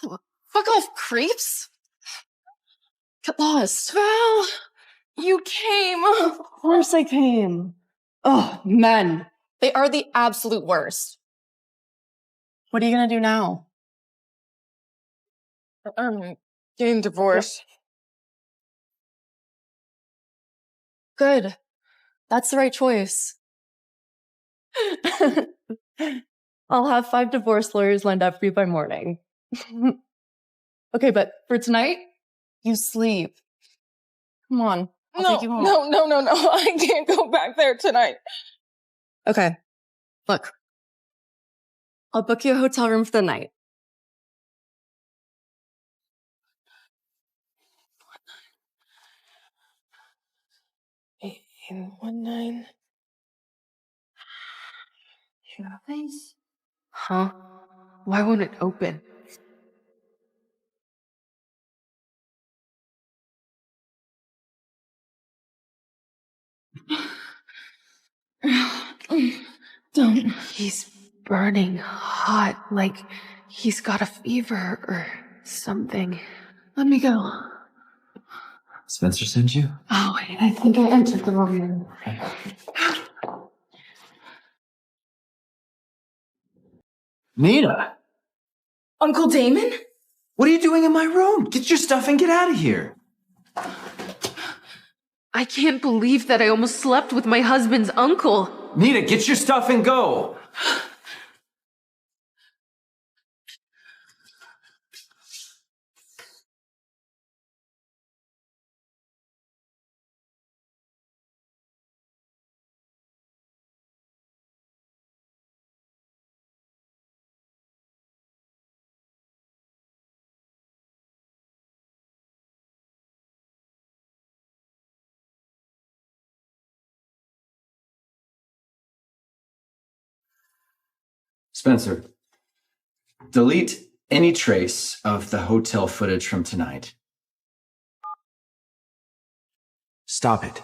Oh, fuck off, creeps! Get lost. Val, you came. Of course I came. Oh, men. They are the absolute worst. What are you gonna do now? Getting divorced. Good. That's the right choice. I'll have 5 divorce lawyers lined up for you by morning. Okay, but for tonight, you sleep. Come on. I'll take you home. No. I can't go back there tonight. Okay. Look. I'll book you a hotel room for the night. In 19. Please. Huh? Why won't it open? Don't. He's burning hot, like he's got a fever or something. Let me go. Spencer sent you? Oh, wait, I think I entered the wrong room. Nina! Uncle Damon? What are you doing in my room? Get your stuff and get out of here. I can't believe that I almost slept with my husband's uncle. Nina, get your stuff and go. Spencer, delete any trace of the hotel footage from tonight. Stop it.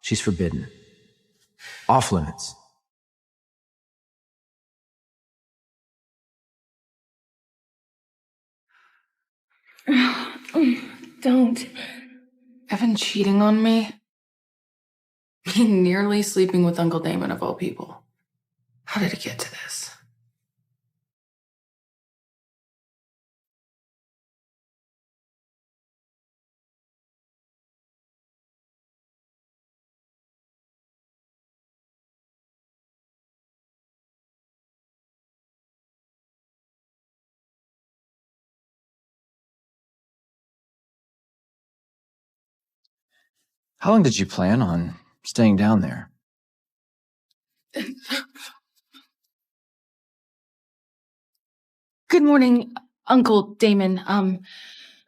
She's forbidden. Off limits. Don't. Evan cheating on me? Me nearly sleeping with Uncle Damon of all people. How did it get to this? How long did you plan on staying down there? Good morning, Uncle Damon.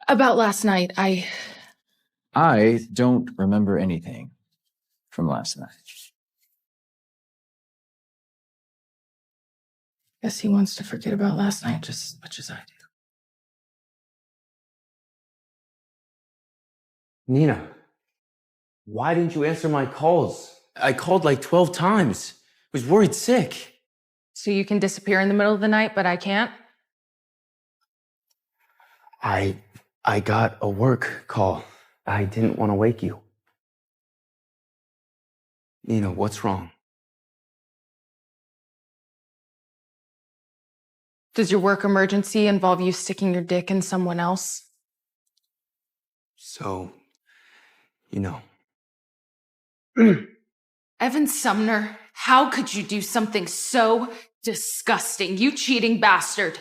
About last night, I don't remember anything from last night. guess he wants to forget about last night just as much as I do. Nina, Why didn't you answer my calls? I called like 12 times. I was worried sick. So you can disappear in the middle of the night, but I can't? I got a work call. I didn't want to wake you. Nina, what's wrong? Does your work emergency involve you sticking your dick in someone else? So, you know. Evan Sumner, how could you do something so disgusting? You cheating bastard.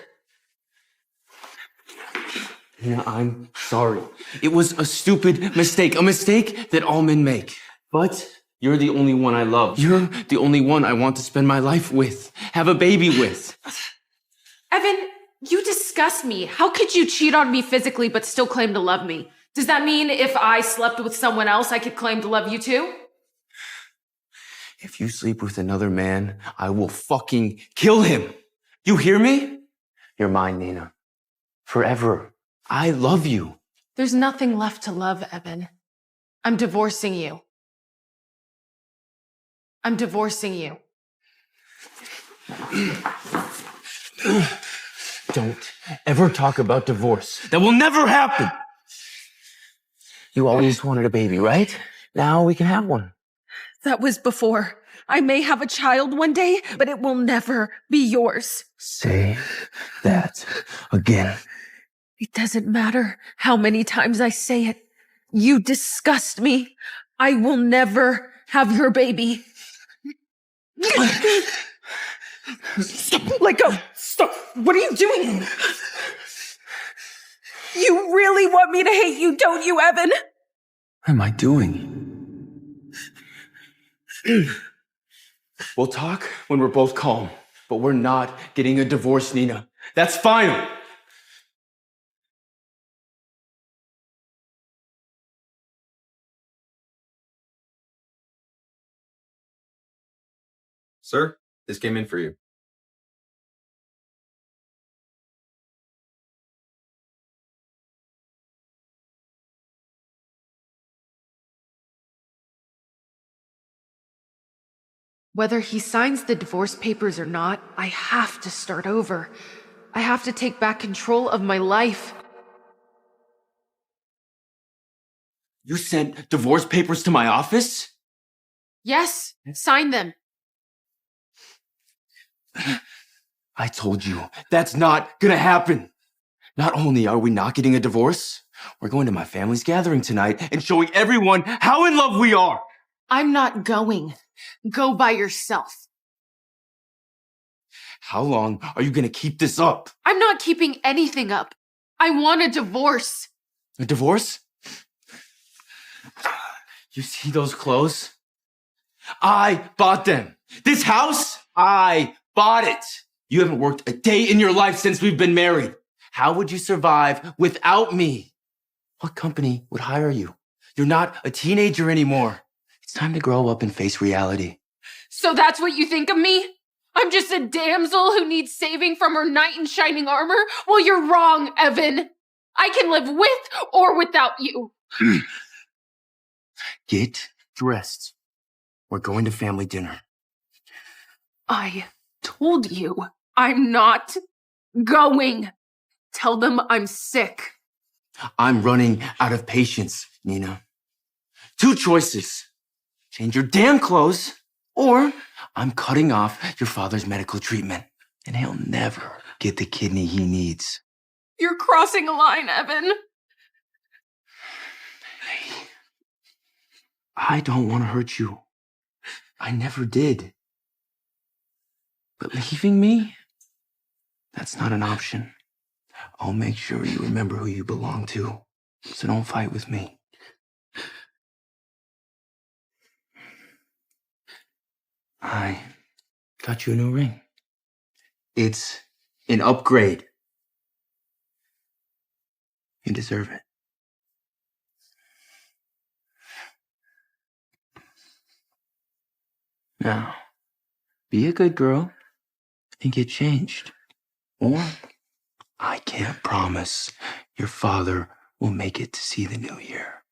Nina, I'm sorry. It was a stupid mistake. A mistake that all men make. But you're the only one I love. You're the only one I want to spend my life with. Have a baby with. Evan, you disgust me. How could you cheat on me physically but still claim to love me? Does that mean if I slept with someone else, I could claim to love you too? If you sleep with another man, I will fucking kill him. You hear me? You're mine, Nina. Forever. I love you. There's nothing left to love, Evan. I'm divorcing you. I'm divorcing you. Don't ever talk about divorce. That will never happen. You always wanted a baby, right? Now we can have one. That was before. I may have a child one day, but it will never be yours. Say that again. It doesn't matter how many times I say it. You disgust me. I will never have your baby. Stop. Let go. Stop. What are you doing? You really want me to hate you, don't you, Evan? What am I doing? We'll talk when we're both calm, but we're not getting a divorce, Nina. That's final. Sir, this came in for you. Whether he signs the divorce papers or not, I have to start over. I have to take back control of my life. You sent divorce papers to my office? Yes, sign them. I told you, that's not gonna happen. Not only are we not getting a divorce, we're going to my family's gathering tonight and showing everyone how in love we are. I'm not going. Go by yourself. How long are you gonna keep this up? I'm not keeping anything up. I want a divorce. A divorce? You see those clothes? I bought them. This house? I bought it. You haven't worked a day in your life since we've been married. How would you survive without me? What company would hire you? You're not a teenager anymore. It's time to grow up and face reality. So that's what you think of me? I'm just a damsel who needs saving from her knight in shining armor? Well, you're wrong, Evan. I can live with or without you. Get dressed. We're going to family dinner. I told you I'm not going. Tell them I'm sick. I'm running out of patience, Nina. 2 choices. Change your damn clothes, or I'm cutting off your father's medical treatment, and he'll never get the kidney he needs. You're crossing a line, Evan. I don't want to hurt you. I never did. But leaving me? That's not an option. I'll make sure you remember who you belong to, so don't fight with me. I got you a new ring. It's an upgrade. You deserve it. Now, be a good girl and get changed. Or I can't promise your father will make it to see the new year.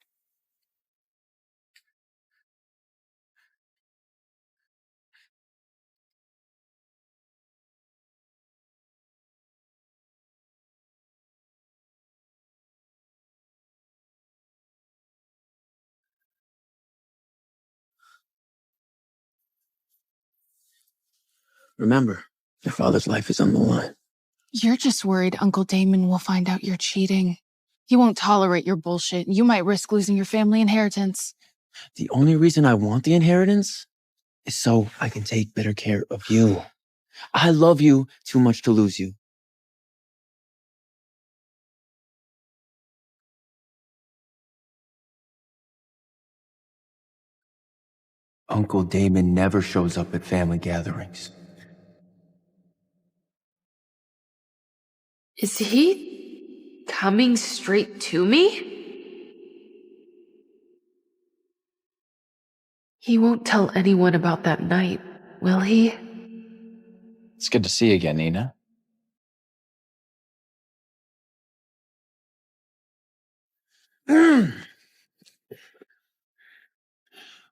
Remember, your father's life is on the line. You're just worried Uncle Damon will find out you're cheating. He won't tolerate your bullshit. You might risk losing your family inheritance. The only reason I want the inheritance is so I can take better care of you. I love you too much to lose you. Uncle Damon never shows up at family gatherings. Is he coming straight to me? He won't tell anyone about that night, will he? It's good to see you again, Nina.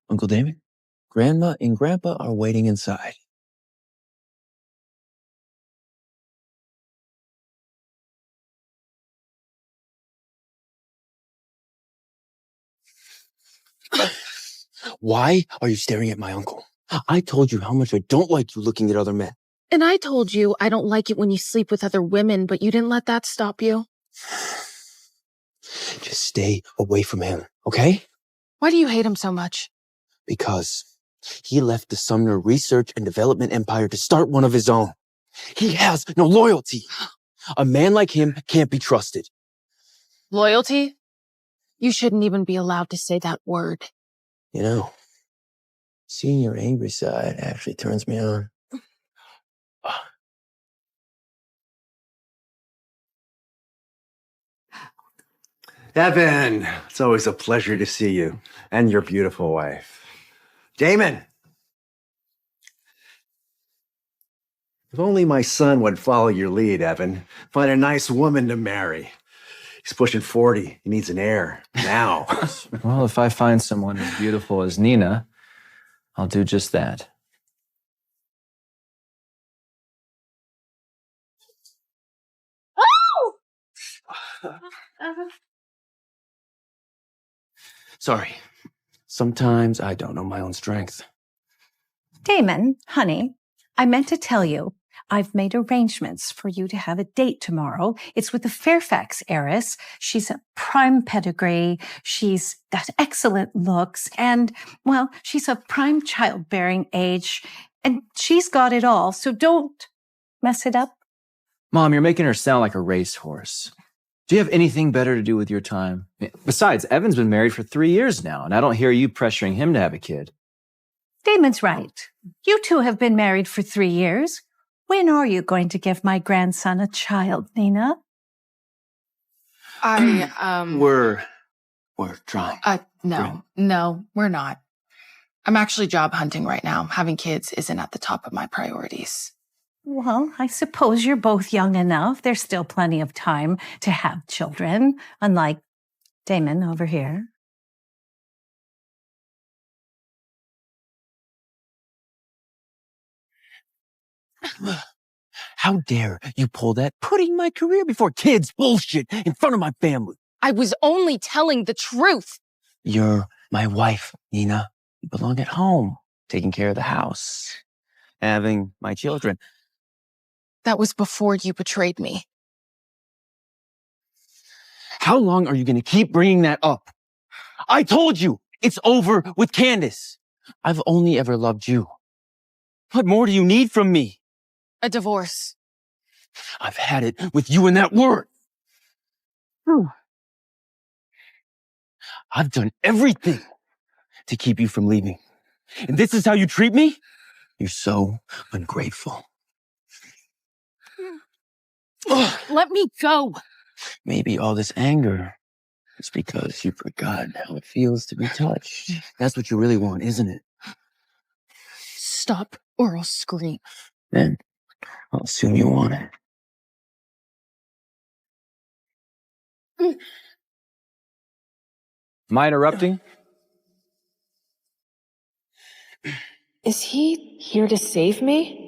Uncle Damon, Grandma and Grandpa are waiting inside. Why are you staring at my uncle? I told you how much I don't like you looking at other men. And I told you I don't like it when you sleep with other women, but you didn't let that stop you. Just stay away from him, okay? Why do you hate him so much? Because he left the Sumner Research and Development Empire to start one of his own. He has no loyalty. A man like him can't be trusted. Loyalty? You shouldn't even be allowed to say that word. You know, seeing your angry side actually turns me on. Evan, it's always a pleasure to see you and your beautiful wife. Damon! If only my son would follow your lead, Evan. Find a nice woman to marry. He's pushing 40. He needs an heir now. Well, if I find someone as beautiful as Nina, I'll do just that. Oh! Sorry. Sometimes I don't know my own strength. Damon, honey, I meant to tell you, I've made arrangements for you to have a date tomorrow. It's with the Fairfax heiress. She's a prime pedigree. She's got excellent looks. And, well, she's of prime childbearing age. And she's got it all. So don't mess it up. Mom, you're making her sound like a racehorse. Do you have anything better to do with your time? Besides, Evan's been married for 3 years now, and I don't hear you pressuring him to have a kid. Damon's right. You two have been married for 3 years. When are you going to give my grandson a child, Nina? We're trying. No, we're not. I'm actually job hunting right now. Having kids isn't at the top of my priorities. Well, I suppose you're both young enough. There's still plenty of time to have children, unlike Damon over here. How dare you pull that putting my career before kids bullshit in front of my family? I was only telling the truth. You're my wife, Nina. You belong at home, taking care of the house, having my children. That was before you betrayed me. How long are you going to keep bringing that up? I told you, it's over with Candace. I've only ever loved you. What more do you need from me? A divorce. I've had it with you and that word. I've done everything to keep you from leaving. And this is how you treat me? You're so ungrateful. Let me go. Maybe all this anger is because you forgot how it feels to be touched. That's what you really want, isn't it? Stop or I'll scream. Then I'll assume you want it. Am I interrupting? Is he here to save me?